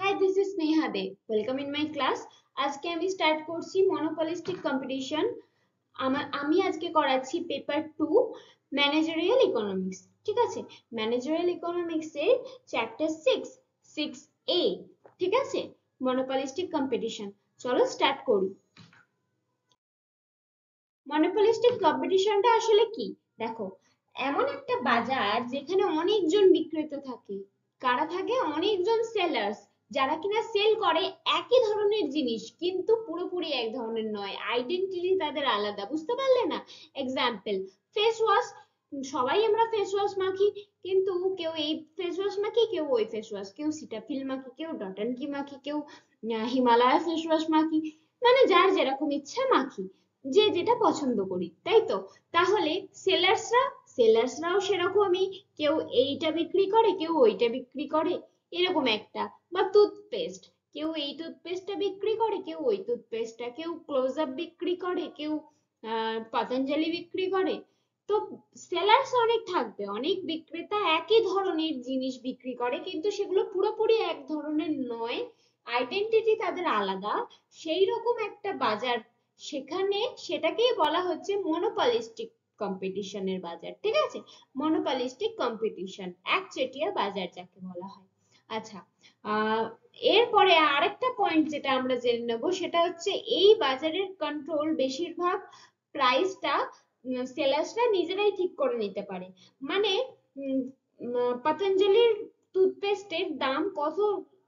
Hi, this is Sneha De. Welcome in my class. আজকে আমি start করছি monopolistic competition. আমি আজকে করাচ্ছি পেপার 2 ম্যানেজারিয়াল ইকোনমিক্স। ঠিক আছে, ম্যানেজারিয়াল ইকোনমিক্স এর চ্যাপ্টার 6 6A। ঠিক আছে, মনোপলিস্টিক কম্পিটিশন। চলো স্টার্ট করি। মনোপলিস্টিক কম্পিটিশনটা আসলে কি? দেখো, এমন একটা বাজার যেখানে অনেকজন বিক্রেতা থাকে। কারা থাকে? অনেকজন সেলার্স, যারা কিনা সেল করে একই ধরনের জিনিস কিন্তু পুরোপুরি এক ধরনের নয়, আইডেন্টিটি তাদের আলাদা। বুঝতে পারলে না? Example, face wash. সবাই আমরা ফেস ওয়াশ মাখি, কিন্তু কেউ এই ফেস ওয়াশ মাখি, কেউ ওই ফেস ওয়াশ, কেউ সিটাফিল মাখি, কেউ ডটানকি মাখি, কেউ হিমালয়া ফেস ওয়াশ মাখি। মানে যার যেরকম ইচ্ছা মাখি, যে যেটা পছন্দ করি, তাই তো? তাহলে সেলার্সরাও সেরকমই, কেউ এইটা বিক্রি করে, কেউ ওইটা বিক্রি করে, এরকম একটা। বা টুথপেস্ট, কেউ এই টুথপেস্টটা বিক্রি করে, কেউ ওই টুথপেস্টটা, কেউ ক্লোজ আপ বিক্রি করে, কেউ পতঞ্জলি বিক্রি করে। তো সেলার্স অনেক থাকবে, অনেক বিক্রেতা একই ধরনের জিনিস বিক্রি করে কিন্তু সেগুলো পুরোপুরি এক ধরনের নয়, আইডেন্টিটি তাদের আলাদা। সেই রকম একটা বাজার, সেখানে সেটাকেই বলা হচ্ছে মনোপলিস্টিক কম্পিটিশনের বাজার। ঠিক আছে, মনোপলিস্টিক কম্পিটিশন, একচেটিয়া বাজার যাকে বলা হয়। আচ্ছা, আহ এরপরে আরেকটা পয়েন্ট যেটা আমরা জেনে নেব, সেটা হচ্ছে এই বাজারের কন্ট্রোল বেশিরভাগ প্রাইসটা সেলার্সরা নিজেরাই ঠিক করে নিতে পারে। মানে পতঞ্জলির টুথপেস্টের দাম কত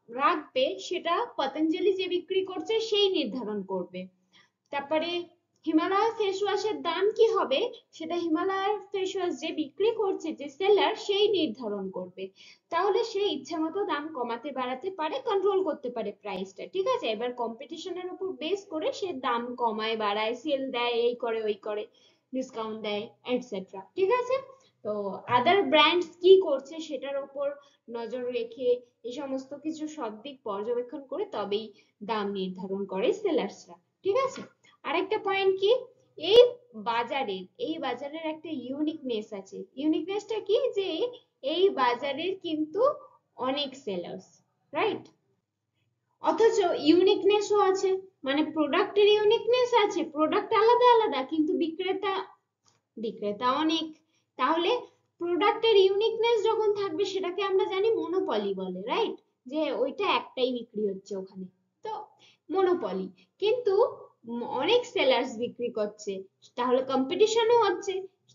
রাখবে সেটা পতঞ্জলি যে বিক্রি করছে সেই নির্ধারণ করবে। তারপরে হিমালয় ফেস ওয়াশের দাম কি হবে সেটা হিমালয়ের ফেস ওয়াশ যে বিক্রি করছে, যে সেলার, সেই নির্ধারণ করবে। তাহলে সে ইচ্ছা মতো দাম কমাতে বাড়াতে পারে, কন্ট্রোল করতে পারে প্রাইসটা। ঠিক আছে, এবার কম্পিটিশনের উপর বেস করে সে দাম কমায় বাড়ায়, সেল দেয়, এই করে ওই করে, ডিসকাউন্ট দেয়, এটসেট্রা। ঠিক আছে, তো আদার ব্র্যান্ডস কি করছে সেটার উপর নজর রেখে এই সমস্ত কিছু সব দিক পর্যবেক্ষণ করে তবেই দাম নির্ধারণ করে সেলার্সরা। ঠিক আছে, আরেকটা পয়েন্ট কি, এই এই বাজারের একটা ইউনিকনেস আছে। ইউনিকনেসটা কি? যে এই বাজারের কিন্তু অনেক সেলার্স, রাইট? অথচ ইউনিকনেসও আছে, মানে প্রোডাক্টের ইউনিকনেস আছে, প্রোডাক্ট আলাদা আলাদা কিন্তু বিক্রেতা বিক্রেতা অনেক। তাহলে প্রোডাক্টের ইউনিকনেস যখন থাকবে সেটাকে আমরা জানি মনোপলি বলে, রাইট? যে ওইটা একটাই বিক্রি হচ্ছে ওখানে, তো মনোপলি। কিন্তু অনেক সেলার্স বিক্রি করছে, তাহলে কম্পিটিশনও হচ্ছে।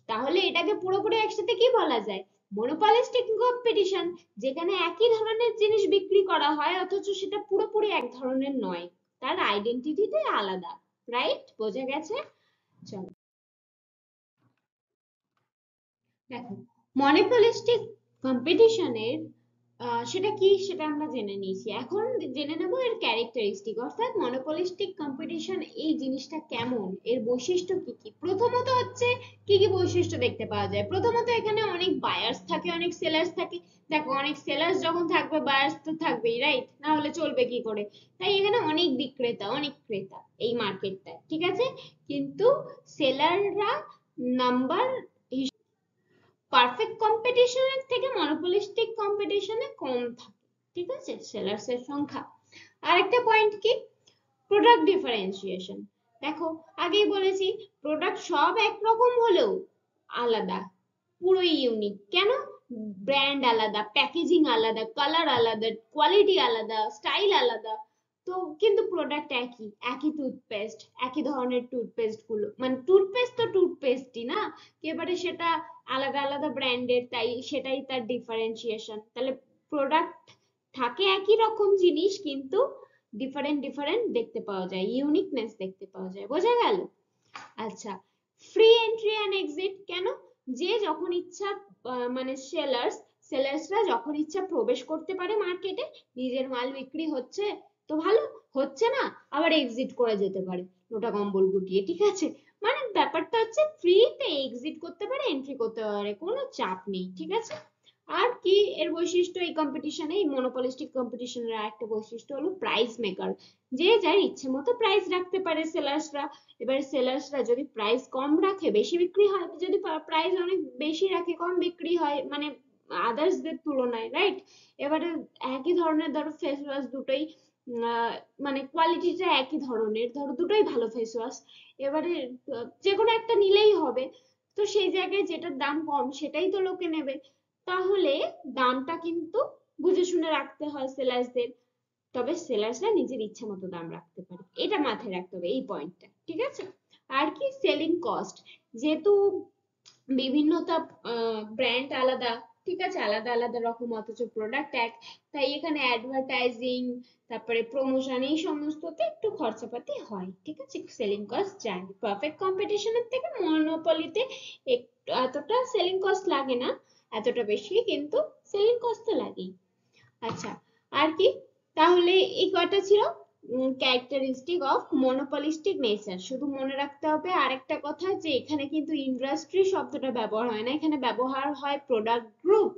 তাহলে এটাকে পুরোপুরি একসাথে কি বলা যায়? মনোপলিস্টিক কম্পিটিশন, যেখানে একই ধরনের জিনিস বিক্রি করা হয় অথচ সেটা পুরোপুরি এক ধরনের নয়, তার আইডেন্টিটিটাই আলাদা। রাইট, বোঝা গেছে? চলো দেখো, মনোপলিস্টিক কম্পিটিশনের সেটা কি সেটা আমরা জেনে নিয়েছি। এখন জেনে নেব এর ক্যারেক্টারিস্টিক, অর্থাৎ মনোপলিস্টিক কম্পিটিশন এই জিনিসটা কেমন, এর বৈশিষ্ট্য কি কি। প্রথমত হচ্ছে কি কি বৈশিষ্ট্য দেখতে পাওয়া যায়। প্রথমত এখানে অনেক বায়ার্স থাকে, অনেক সেলার্স থাকে। দেখো, অনেক সেলার্স যখন থাকবে, বায়ার্স তো থাকবেই, রাইট? না হলে চলবে কি করে? তাই এখানে অনেক বিক্রেতা, অনেক ক্রেতা এই মার্কেটটায়। ঠিক আছে, কিন্তু সেলাররা নাম্বার পারফেক্ট কম্পিটিশনের থেকে মনোপলিস্টিক কম্পিটিশনে কম থাকে। ঠিক আছে, সেলার্স এর সংখ্যা। আরেকটা পয়েন্ট কি, প্রোডাক্ট ডিফারেন্সিয়েশন। দেখো, আগেই বলেছি প্রোডাক্ট সব একরকম হলেও আলাদা, পুরোই ইউনিক। কেন? ব্র্যান্ড আলাদা, প্যাকেজিং আলাদা, কালার আলাদা, কোয়ালিটি আলাদা, স্টাইল আলাদা। তো কিন্তু প্রোডাক্ট একই, একই টুথপেস্ট, একই ধরনের টুথপেস্ট গুলো, মানে টুথপেস্ট তো টুথপেস্টই না, এবারে সেটা আলাদা আলাদা ব্র্যান্ডের, তাই সেটাই তার ডিফারেন্সিয়েশন। তাহলে প্রোডাক্ট থাকে একই রকম জিনিস কিন্তু ডিফারেন্ট ডিফারেন্ট দেখতে পাওয়া যায়, ইউনিকনেস দেখতে পাওয়া যায়। বোঝা গেল? আচ্ছা, ফ্রি এন্ট্রি এন্ড এক্সিট কেন? যে যখন ইচ্ছা, মানে সেলার্সরা যখন ইচ্ছা প্রবেশ করতে পারে মার্কেটে, নিজের মাল বিক্রি হচ্ছে তো ভালো, হচ্ছে না আবার এক্সিট করে যেতে পারে লোটা কম্বল গুটিয়ে। ঠিক আছে, মানে ব্যাপারটা হচ্ছে ফ্রিতে এক্সিট করতে পারে, এন্ট্রি করতে পারে, কোনো চাপ নেই। ঠিক আছে, আর কি এর বৈশিষ্ট্য? এই কম্পিটিশনে, এই মনোপলিস্টিক কম্পিটিশনের একটা বৈশিষ্ট্য হলো প্রাইস মেকার। যে যার ইচ্ছে মতো প্রাইস রাখতে পারে সেলার্সরা। এবার সেলার্সরা যদি প্রাইস কম রাখে বেশি বিক্রি হয়, যদি প্রাইস অনেক বেশি রাখে কম বিক্রি হয়, মানে আদার্সদের তুলনায়, রাইট? এবারে একই ধরনের ধরো ফেস ওয়াশ দুটোই মানে কোয়ালিটিটা একই ধরনের, ধরো দুটোই ভালো ফেস ওয়াশ, এবারে যে কোনো একটা নিলেই হবে। তো সেই জায়গায় যেটার দাম কম সেটাই তো লোকে নেবে। তাহলে দামটা কিন্তু বুঝে শুনে রাখতে হয় সেলার্সদের। তবে সেলার্সরা নিজের ইচ্ছা মতো দাম রাখতে পারে, এটা মাথায় রাখতে হবে এই পয়েন্টটা, ঠিক আছে? আর কি সেলিং কস্ট, যেহেতু বিভিন্নতা, ব্র্যান্ড আলাদা, ঠিক আছে, আলাদা আলাদা রকম অথচ প্রোডাক্ট এক, তাই এখানে অ্যাডভার্টাইজিং, তারপরে প্রমোশন, এই সমস্ততে একটু খরচাপাতি হয়, ঠিক আছে, সেলিং কস্ট যায়। পারফেক্ট কম্পিটিশনের থেকে মনোপলিতে একটু এতটা সেলিং কস্ট লাগে না, এতটা বেশি, কিন্তু সেলিং কস্ট তো লাগেই। আচ্ছা, আর কি? তাহলে এই কয়টা ছিল ক্যারেক্টারিস্টিক অফ মনোপলিস্টিক নেচার। শুধু মনে রাখতে হবে আরেকটা কথা, যে এখানে কিন্তু ইন্ডাস্ট্রি শব্দটা ব্যবহার হয় না, এখানে ব্যবহার হয় প্রোডাক্ট গ্রুপ।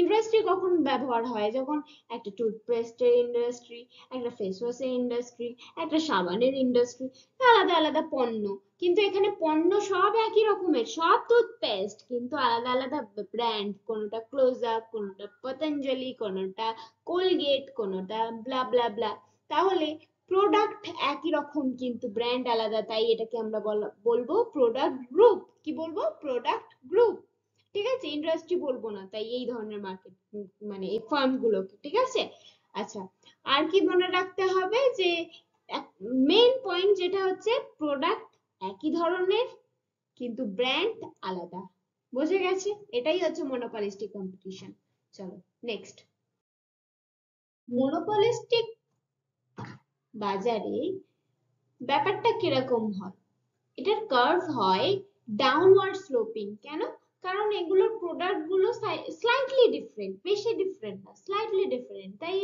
ইন্ডাস্ট্রি কখন ব্যবহার হয়? যখন একটা টুথপেস্টের ইন্ডাস্ট্রি, একটা ফেস ওয়াশের ইন্ডাস্ট্রি, একটা সাবানের ইন্ডাস্ট্রি, আলাদা আলাদা পণ্য, কিন্তু এখানে পণ্য সব একই রকমের, সব টুথপেস্ট, কিন্তু আলাদা আলাদা ব্র্যান্ড, কোনোটা ক্লোজ আপ, কোনোটা পতঞ্জলি, কোনোটা কোলগেট, কোনোটা ব্লা ব্লা ব্লা। তাহলে প্রোডাক্ট একই রকম কিন্তু ব্র্যান্ড আলাদা, তাই এটাকে আমরা বলবো প্রোডাক্ট গ্রুপ। কি বলবো? প্রোডাক্ট গ্রুপ, ঠিক আছে, ইন্ডাস্ট্রি বলবো না, তাই এই ধরনের মার্কেট মানে এই ফার্ম গুলোকে, ঠিক আছে? আচ্ছা, আর কি মনে রাখতে হবে, যে মেইন পয়েন্ট যেটা হচ্ছে প্রোডাক্ট একই ধরনের কিন্তু ব্র্যান্ড আলাদা। বুঝে গেছে? এটাই হচ্ছে মনোপলিস্টিক কম্পিটিশন। চলো নেক্সট। মনোপলিস্টিক বাজারে ব্যাপারটা কিরকম হয়? এটার কার্ভ হয় ডাউনওয়ার্ড স্লোপিং। কেন? কারণ এগুলোর প্রোডাক্ট গুলো স্লাইটলি ডিফারেন্ট, বেশি ডিফারেন্ট না, স্লাইটলি ডিফারেন্ট, তাই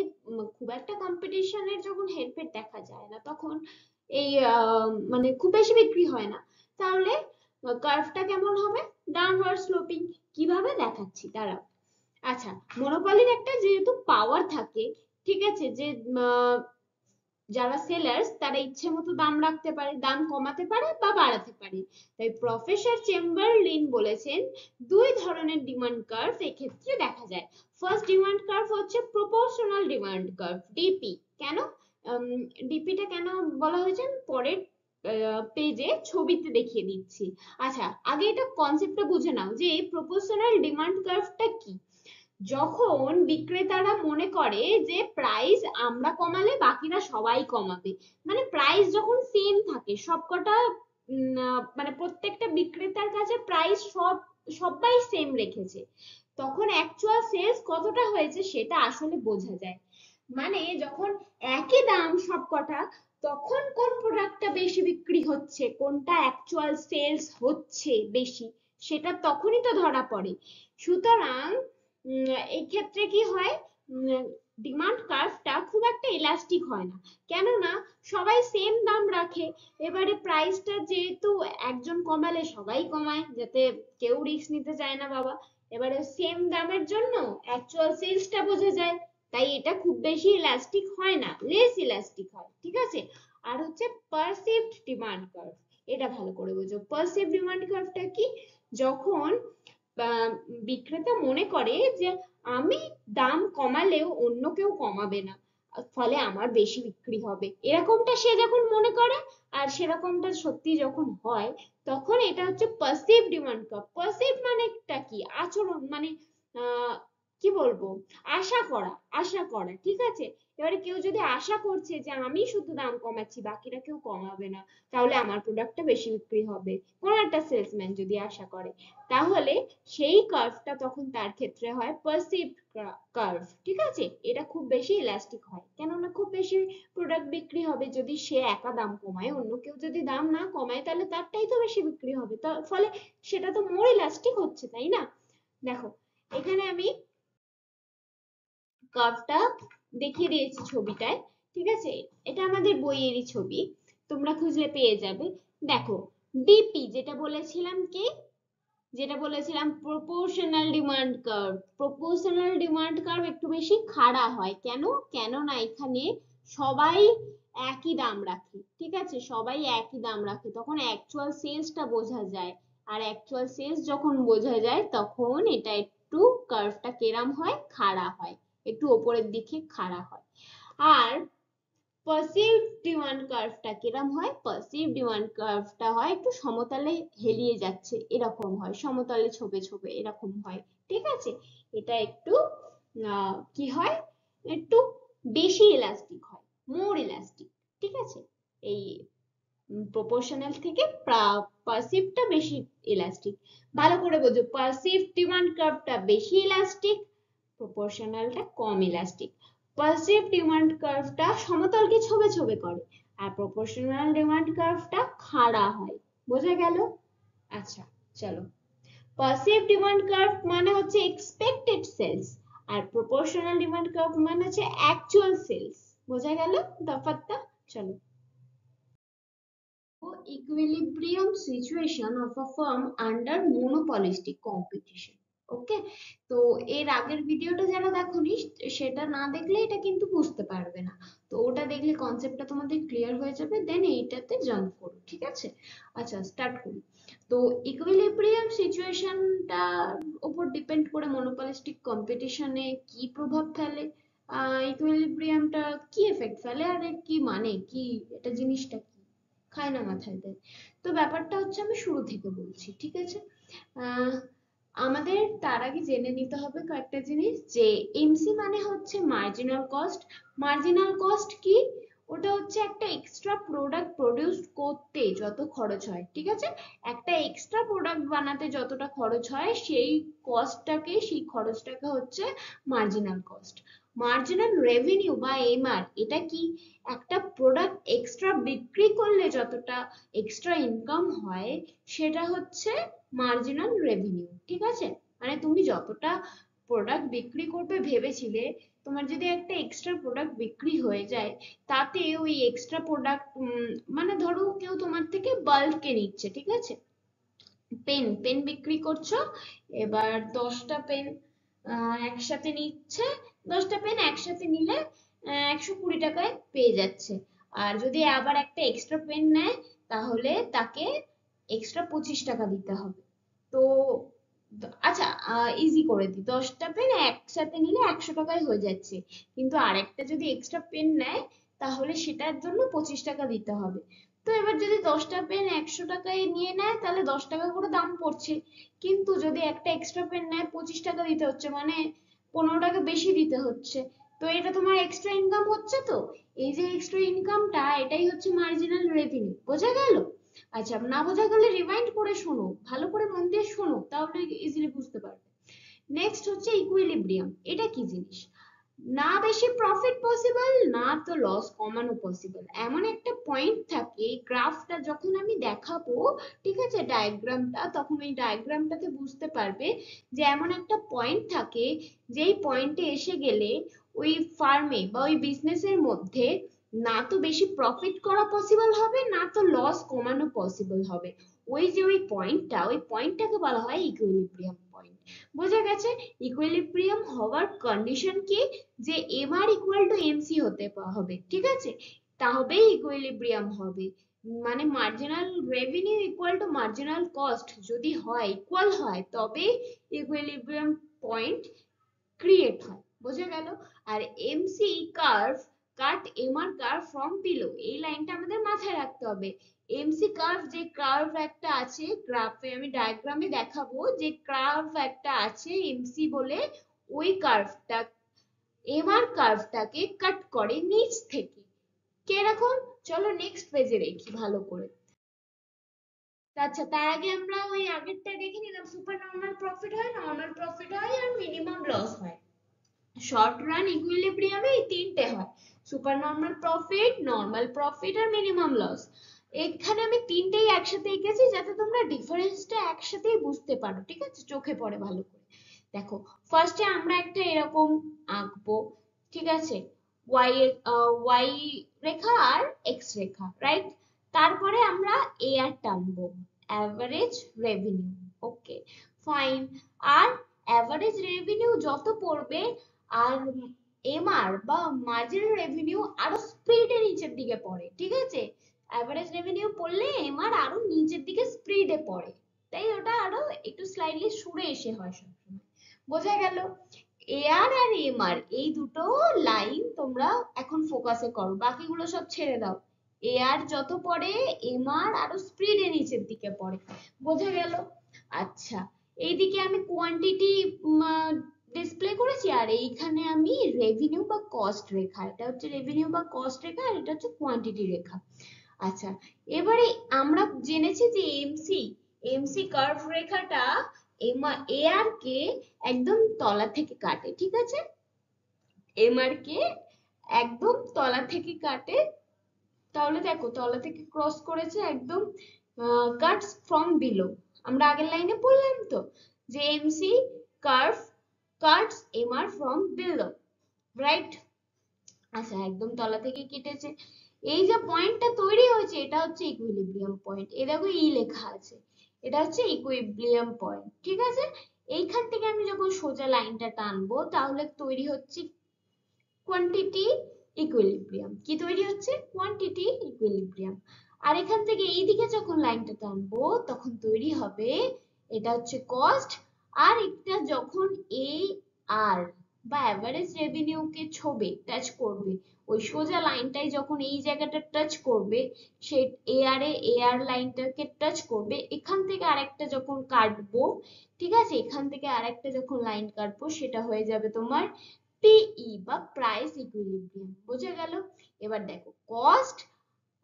খুব একটা কম্পিটিশনের যখন হেরফের দেখা যায় না, তখন এই মানে খুব বেশি বিক্রি হয় না। তাহলে কার্ভটা কেমন হবে? Downward sloping. কিভাবে দেখাচ্ছি দাঁড়াও। আচ্ছা, মনোপলির একটা যেহেতু পাওয়ার থাকে, ঠিক আছে, যে যারা সেলার্স তারা ইচ্ছে মতো দাম রাখতে পারে, দাম কমাতে পারে বা বাড়াতে পারে। তাই প্রফেসর চেম্বারলিন বলেছেন দুই ধরনের ডিমান্ড কার্ভ এক্ষেত্রে দেখা যায়। ফার্স্ট ডিমান্ড কার্ভ হচ্ছে প্রপোর্শনাল ডিমান্ড কার্ভ, ডিপি। কেন ডিপিটা কেন বলা হয়েছে পরের পেজে ছবিতে দেখিয়ে দিচ্ছি। আচ্ছা, আগে এটা কনসেপ্টটা বুঝে নাও যে প্রপোর্শনাল ডিমান্ড কার্ভটা কি। যখন বিক্রেতারা মনে করে যে প্রাইস আমরা কমালে বাকিরা সবাই কমাবে, মানে প্রাইস যখন সেম থাকে সবকটা, মানে প্রত্যেকটা বিক্রেতার কাছে প্রাইস সবাই সেম রেখেছে, তখন অ্যাকচুয়াল সেলস কতটা হয়েছে সেটা আসলে বোঝা যায়। মানে যখন একই দাম সবকটা, তখন কোন প্রোডাক্টটা বেশি বিক্রি হচ্ছে, কোনটা অ্যাকচুয়াল সেলস হচ্ছে বেশি, সেটা তখনই তো ধরা পড়ে। সুতরাং এই ক্ষেত্রে কি হয়, ডিমান্ড কার্ভটা খুব একটা ইলাস্টিক হয় না, কেননা সবাই সেম দাম রাখে। এবারে প্রাইসটা যেহেতু একজন কমালে সবাই কমায়, যাতে কেউ রিস্ক নিতে চায় না বাবা, এবারে সেম দামের জন্য অ্যাকচুয়াল সেলসটা বোঝা যায়, তাই এটা খুব বেশি ইলাস্টিক হয় না, লেস ইলাস্টিক হয়, ঠিক আছে? আর হচ্ছে পারসিভড ডিমান্ড কার্ভ, এটা ভালো করে বোঝো। পারসিভড ডিমান্ড কার্ভটা কি? যখন বিক্রেতা মনে করে যে আমি দাম কমালেও অন্য কেউ কমাবে না, ফলে আমার বেশি বিক্রি হবে, এরকমটা সে যখন মনে করে আর সেরকমটা সত্যি যখন হয়, তখন এটা হচ্ছে পাসিভ ডিমান্ড কার্ভ। পাসিভ মানেটা কি? আচরণ, মানে আহ কি বলবো, আশা করা, আশা করা, ঠিক আছে? এবারে কেউ যদি আশা করছে যে আমি শুধু দাম কমাচ্ছি বাকিরা কেউ কমাবে না, তাহলে আমার প্রোডাক্টটা বেশি বিক্রি হবে, কোন একটা সেলসম্যান যদি আশা করে, তাহলে সেই কার্ভটা তখন তার ক্ষেত্রে হয় পারসিভড কার্ভ, ঠিক আছে? এটা খুব বেশি ইলাস্টিক হয়, কেননা খুব বেশি প্রোডাক্ট বিক্রি হবে, যদি সে একা দাম কমায়, অন্য কেউ যদি দাম না কমায়, তাহলে তারটাই তো বেশি বিক্রি হবে, তার ফলে সেটা তো মোর ইলাস্টিক হচ্ছে, তাই না? দেখো, এখানে আমি কার্ভটা দেখিয়ে দিয়েছি ছবিটায়, ঠিক আছে? এটা আমাদের বইয়েরই ছবি, তোমরা খুঁজলে পেয়ে যাবে। দেখো, ডিপি যেটা বলেছিলাম, কি যেটা বলেছিলাম, proportional demand curve. Proportional demand curve একটু বেশি খাড়া হয়, কেন? কেননা এখানে সবাই একই দাম রাখে, ঠিক আছে, সবাই একই দাম রাখে, তখন অ্যাকচুয়াল সেলসটা বোঝা যায়, আর অ্যাকচুয়াল সেলস যখন বোঝা যায় তখন এটা একটু কার্ভটা কেরাম হয়, খাড়া হয়, একটু ওপরের দিকে খাড়া হয়। আর পারসিভড ডিমান্ড কার্ভটা কিরম হয়? পারসিভড ডিমান্ড কার্ভটা হয় একটু সমতলে হেলিয়ে যাচ্ছে, এরকম হয়, সমতলে ছোপে ছোপে এরকম হয়, ঠিক আছে? এটা একটু কি হয়, একটু বেশি ইলাস্টিক হয়, মোর ইলাস্টিক, ঠিক আছে? এই প্রপোর্শনাল থেকে পারসিভডটা বেশি ইলাস্টিক। ভালো করে বোঝো, পারসিভড ডিমান্ড কার্ভটা বেশি ইলাস্টিক, প্রপোর্শনালটা কম ইলাস্টিক। পারসিভ ডিমান্ড কার্ভটা সমতলকে ছোবে ছোবে করে, আর প্রপোর্শনাল ডিমান্ড কার্ভটা খাড়া হয়। বোঝা গেল? আচ্ছা, চলো। পারসিভ ডিমান্ড কার্ভ মানে হচ্ছে এক্সপেক্টেড সেলস, আর প্রপোর্শনাল ডিমান্ড কার্ভ মানে হচ্ছে অ্যাকচুয়াল সেলস। বোঝা গেল তফাৎটা? চলো। Equilibrium situation of a firm under monopolistic competition. ওকে, তো এর আগের ভিডিওটা যারা দেখোনি সেটা না দেখলে এটা কিন্তু বুঝতে পারবে না, তো ওটা দেখলে কনসেপ্টটা তোমাদের ক্লিয়ার হয়ে যাবে, দেন এইটাতে জাম্প করো, ঠিক আছে? আচ্ছা, স্টার্ট করি। তো ইকুইলিব্রিয়াম সিচুয়েশনটার উপর ডিপেন্ড করে মনোপলিস্টিক কম্পিটিশনে কি প্রভাব ফেলে, ইকুইলিব্রিয়ামটা কি এফেক্ট ফেলে, আর এর কি মানে কি, এটা জিনিসটা কি, খায় না মাথায় দেয়। তো ব্যাপারটা হচ্ছে আমি শুরু থেকে বলছি, ঠিক আছে? আহ আমাদের তার আগে জেনে নিতে হবে কয়েকটা জিনিস, যে এমসি মানে হচ্ছে মার্জিনাল কস্ট। মার্জিনাল কস্ট কি? ওটা হচ্ছে একটা এক্সট্রা প্রোডাক্ট প্রডিউস করতে যত খরচ হয়, ঠিক আছে? একটা এক্সট্রা প্রোডাক্ট বানাতে যতটা খরচ হয় সেই কস্টটাকে, সেই খরচটাকে হচ্ছে মার্জিনাল কস্ট। মার্জিনাল রেভিনিউ বা এমআর এটা কি? একটা প্রোডাক্ট এক্সট্রা বিক্রি করলে যতটা এক্সট্রা ইনকাম হয় সেটা হচ্ছে মার্জিনাল রেভিনিউ, ঠিক আছে? মানে তুমি যতটা প্রোডাক্ট বিক্রি করবে ভেবেছিলে, তোমার যদি একটা এক্সট্রা প্রোডাক্ট বিক্রি হয়ে যায়, তাতে ওই এক্সট্রা প্রোডাক্ট, মানে ধরো কেউ তোমার থেকে বাল্কে নিচ্ছে, ঠিক আছে? পেন পেন বিক্রি করছো, এবার 10টা পেন একসাথে নিচ্ছে, 10টা পেন একসাথে নিলে 120 টাকায় পেয়ে যাচ্ছে। আর যদি আবার একটা এক্সট্রা পেন নেয় তাহলে তাকে এক্সট্রা 25 টাকা দিতে হবে। তো আচ্ছা, ইজি করে দিই, 10টা পেন একসাথে নিলে 100 টাকায় হয়ে যাচ্ছে, কিন্তু আরেকটা যদি এক্সট্রা পেন নেয় তাহলে সেটার জন্য 25 টাকা দিতে হবে। তো এবার যদি 10টা পেন 100 টাকায় নিয়ে নেয় তাহলে 10 টাকা করে দাম পড়ছে, কিন্তু যদি একটা এক্সট্রা পেন নেয় 25 টাকা দিতে হচ্ছে, মানে 15 টাকা বেশি দিতে হচ্ছে। তো এটা তোমার এক্সট্রা ইনকাম হচ্ছে। তো এই যে এক্সট্রা ইনকামটা, এটাই হচ্ছে মার্জিনাল রেভিনিউ। বোঝা গেল? আচ্ছা, না বোঝা গেলে রিমাইন্ড করে শোনো, ভালো করে মন দিয়ে শোনো, তাহলে ইজিলি বুঝতে পারবে। নেক্সট হচ্ছে ইকুইলিব্রিয়াম। এটা কি জিনিস? না বেশি প্রফিট পসিবল, না তো লস কমানো পসিবল, এমন একটা পয়েন্ট থাকে। গ্রাফটা যখন আমি দেখাবো, ঠিক আছে, ডায়াগ্রামটা, তখন ওই ডায়াগ্রামটাতে বুঝতে পারবে যে এমন একটা পয়েন্ট থাকে, যেই পয়েন্টে এসে গেলে ওই ফার্মে বা ওই বিজনেসের মধ্যে না তো বেশি প্রফিট করা পসিবল হবে, না তো লস কমানো পসিবল হবে। ওই যে ওই পয়েন্টটা, ওই পয়েন্টটাকে বলা হয় ইকুইলিব্রিয়াম পয়েন্ট। বোঝা গেছে? ইকুইলিব্রিয়াম হওয়ার কন্ডিশন কি? যে এমআর ইকুয়াল টু এমসি হতে হবে, ঠিক আছে? তবেই ইকুইলিব্রিয়াম হবে। মানে marginal revenue equal to marginal cost যদি হয়, ইকুয়াল হয়, তবে ইকুইলিব্রিয়াম পয়েন্ট ক্রিয়েট হয়। বোঝা গেল? আর MC curve cut MR curve from below, এই লাইনটা আমাদের মাথায় রাখতে হবে। এমসি কার্ভ, যে কার্ভ একটা আছে গ্রাফে, আমি ডায়াগ্রামে দেখাবো, যে কার্ভ একটা আছে এমসি বলে, ওই কার্ভটা এমআর কার্ভটাকে কাট করে নিচ থেকে। কিরকম? চলো নেক্সট পেজে দেখি ভালো করে। আচ্ছা, তার আগে আমরা ওই আগেরটা দেখে নিলাম। সুপার নর্মাল প্রফিট হয়, নর্মাল প্রফিট হয়, আর মিনিমাম লস হয়। শর্ট রান ইকুইলিব্রিয়ামে এই তিনটে হয়: super normal profit, normal profit, আর মিনিমাম লস। এখানে আমি তিনটেই একসাথে এঁকেছি যাতে তোমরা ডিফারেন্সটা একসাথেই বুঝতে পারো, ঠিক আছে, চোখে পড়ে ভালো করে। দেখো, ফার্স্টে আমরা একটা এরকম আঁকবো, ঠিক আছে, ওয়াই ওয়াই রেখা আর এক্স রেখা, রাইট? তারপরে আমরা এ আর টানবো, অ্যাভারেজ রেভিনিউ। ওকে, ফাইন। আর অ্যাভারেজ রেভিনিউ যত পড়বে, আর এমআর বা মার্জিনাল রেভিনিউ আরো স্প্রিডে নিচের দিকে পড়ে, ঠিক আছে? অ্যাভারেজ রেভিনিউ পড়লে এমআর আরো নিচের দিকে স্প্রিডে পড়ে, তাই ওটা আরো একটু স্লাইডলি সরে এসে হয় সবসময়। বোঝা গেল? এআর আর এমআর এই দুটো লাইন তোমরা এখন ফোকাসে করো, বাকিগুলো সব ছেড়ে দাও। এআর যত পড়ে এমআর আরো স্পিডে নিচের দিকে পড়ে। বোঝা গেল? আচ্ছা, এইদিকে আমি কোয়ান্টিটি ডিসপ্লে করেছি, আর এইখানে আমি রেভিনিউ বা কস্ট রেখা, এটা হচ্ছে রেভিনিউ বা কস্ট রেখা, আর এটা হচ্ছে কোয়ান্টিটি রেখা। আচ্ছা, এবারে আমরা জেনেছি যে এমসি এমসি কার্ভ রেখাটা এআর কে একদম তলা থেকে কাটে, ঠিক আছে? এমআর কে একদম তলা থেকে কাটে। তাহলে দেখো তলা থেকে ক্রস করেছে একদম, কাটস ফ্রম বিলো। আমরা আগের লাইনে বললাম তো যে MC curve Katz MR from below, right? আচ্ছা, একদম তলা থেকে কেটেছে। এই যে পয়েন্টটা তৈরি হয়েছে এটা হচ্ছে ইকুইলিব্রিয়াম পয়েন্ট। এই দেখো ই লেখা আছে, এটা হচ্ছে ইকুইলিব্রিয়াম পয়েন্ট, ঠিক আছে? এইখান থেকে আমি যখন সোজা লাইনটা টানবো তাহলে তৈরি হচ্ছে কোয়ান্টিটি ইকুইলিব্রিয়াম। কি তৈরি হচ্ছে? Quantity equilibrium. আর এখান থেকে এইদিকে যখন লাইনটা টানবো তখন তৈরি হবে, এটা হচ্ছে কস্ট। আর এটা যখন এই আর বা অ্যাভারেজ রেভিনিউ কে ছোবে, টাচ করবে, ওই সোজা লাইনটাই যখন এই জায়গাটা টাচ করবে, সে এআর লাইনটাকে টাচ করবে, এখান থেকে আরেকটা যখন কাটবো, ঠিক আছে, এখান থেকে আরেকটা যখন লাইন কাটবো সেটা হয়ে যাবে তোমার পিই বা প্রাইস ইকুইলিব্রিয়াম। বোঝা গেল? এবার দেখো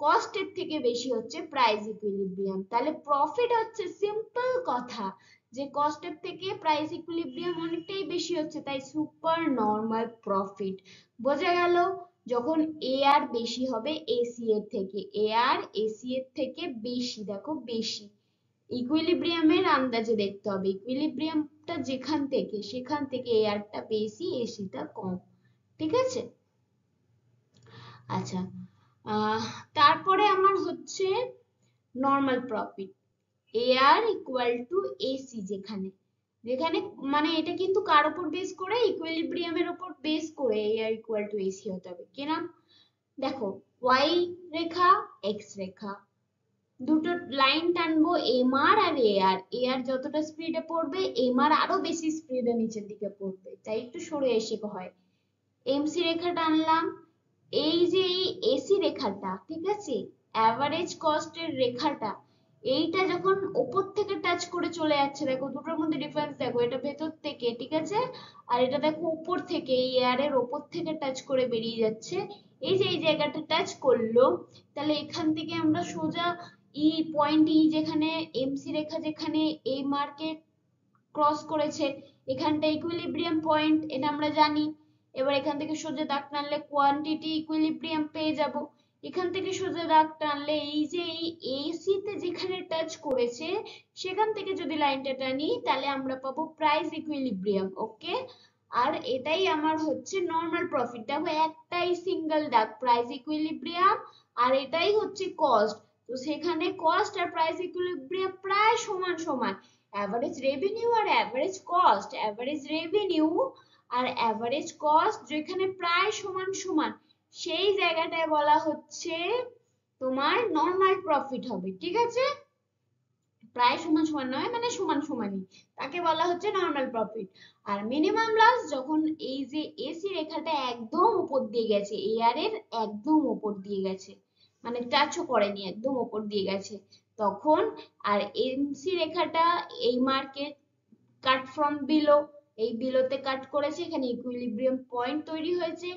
কস্টের থেকে বেশি হচ্ছে প্রাইস ইকুইলিব্রিয়াম, তাহলে প্রফিট হচ্ছে, সিম্পল কথা, যে কস্টের থেকে প্রাইস ইকুইলিব্রিয়াম অনেকটাই বেশি হচ্ছে, তাই সুপার নরমাল প্রফিট। বোঝা গেল? যখন এ আর বেশি হবে এসি এর থেকে, এ আর এসি এর থেকে বেশি, দেখো বেশি, ইকুইলিব্রিয়ামের আন্দাজে দেখতে হবে, ইকুইলিব্রিয়ামটা যেখান থেকে সেখান থেকে এয়ারটা বেশি এসিটা কম, ঠিক আছে? আচ্ছা, তারপরে আমার হচ্ছে normal profit, AR equal to AC, যেখানে যেখানে মানে এটা কিন্তু কার উপর বেস করে, ইকুইলিব্রিয়ামের উপর বেস করে এআর ইকুয়াল টু এসি হতে হবে। কেন? দেখো, ওয়াই রেখা এক্স রেখা, দুটো লাইন টানবো, এমআর আর এআর, এআর যতটা স্পিডে পড়বে এমআর আরো বেশি স্পিডে নিচের দিকে পড়বে, তাই একটু সরে এসে হয়। এমসি রেখা টানলাম, এই যে এই এসি রেখাটা, ঠিক আছে, অ্যাভারেজ কস্টের রেখাটা, এইটা যখন উপর থেকে টাচ করে চলে যাচ্ছে, দেখো দুটোর মধ্যে ডিফারেন্স দেখো, এটা ভেতর থেকে, ঠিক আছে, আর এটা দেখো উপর থেকে, এই এয়ারের উপর থেকে টাচ করে বেরিয়ে যাচ্ছে, এই যে এই জায়গাটা টাচ করলো, তাহলে এখান থেকে আমরা সোজা ই পয়েন্ট, ই যেখানে এমসি রেখা যেখানে এই মার্কে ক্রস করেছে, এখানটা ইকুইলিব্রিয়াম পয়েন্ট, এটা আমরা জানি। এবার এখান থেকে সোজা দাগ টানলে কোয়ান্টিটি ইকুইলিব্রিয়াম পেয়ে যাব। এখান থেকে সোজা দাগ টানলে এই যে এই এসি তে যেখানে টাচ করেছে সেখান থেকে যদি লাইনটা টানি তাহলে আমরা পাবো প্রাইস ইকুইলিব্রিয়াম। ওকে, আর এটাই আমার হচ্ছে নর্মাল প্রফিট। দেখো একটাই সিঙ্গেল দাগ, প্রাইস ইকুইলিব্রিয়াম, আর এটাই হচ্ছে কস্ট। তো সেখানে কস্ট আর প্রাইস ইকুইলিব্রিয়াম প্রায় সমান সমান। অ্যাভারেজ রেভিনিউ আর অ্যাভারেজ কস্ট, অ্যাভারেজ রেভিনিউ আর অ্যাভারেজ কস্ট যেখানে প্রায় সমান সমান, সেই জায়গাটায় বলা হচ্ছে তোমার নর্মাল প্রফিট হবে, ঠিক আছে? প্রায় সমান সমান নয়, মানে সমান সমানই, তাকে বলা হচ্ছে নর্মাল প্রফিট। আর মিনিমাম লস যখন এই যে এসি রেখাটা একদম উপর দিয়ে গেছে, এআর এর একদম উপর দিয়ে গেছে, মানে টাচও করেনি, একদম উপর দিয়ে গেছে, তখন, আর এমসি রেখাটা এই মার্কেট কাট ফ্রম বিলো, এই বিলোতে কাট করেছে, এখানে ইকুইলিব্রিয়াম পয়েন্ট তৈরি হয়েছে,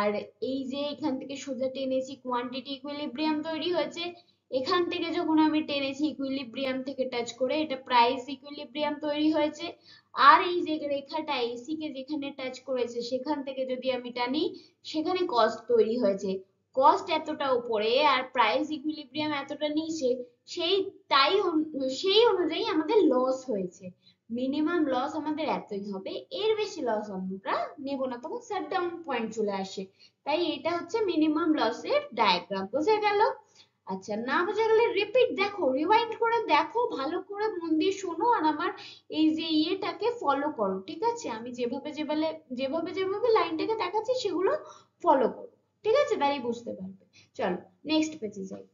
আর এই যে এখান থেকে সোজা টেনেছি কোয়ান্টিটি ইকুইলিব্রিয়াম তৈরি হয়েছে, এখান থেকে যখন আমি টেনেছি ইকুইলিব্রিয়াম থেকে টাচ করে, এটা প্রাইস ইকুইলিব্রিয়াম তৈরি হয়েছে, আর এই যে রেখাটা এসি কে যেখানে টাচ করেছে সেখান থেকে যদি আমি টানি সেখানে কস্ট তৈরি হয়েছে, কস্ট এতটা উপরে আর প্রাইস ইকুইলিব্রিয়াম এতটা নিচে, সেই তাই সেই অনুযায়ী আমাদের লস হয়েছে। মিনিমাম লস আমাদের এতই হবে, এর বেশি লস আমরা নেব না, তখন শাটডাউন পয়েন্ট চলে আসে। তাই এটা হচ্ছে মিনিমাম লসের ডায়াগ্রাম। বোঝা গেল? আচ্ছা, না বোঝা গেলে রিপিট দেখো, রিওয়াইন্ড করে দেখো, ভালো করে মন দিয়ে শোনো, আর আমার এই যে ইয়েটাকে ফলো করো, ঠিক আছে? আমি যেভাবে যেভাবে যেভাবে যেভাবে লাইনটাকে দেখাচ্ছি সেগুলো ফলো করো, ঠিক আছে? তাই বুঝতে পারবে। চলো নেক্সট পেজে যাই।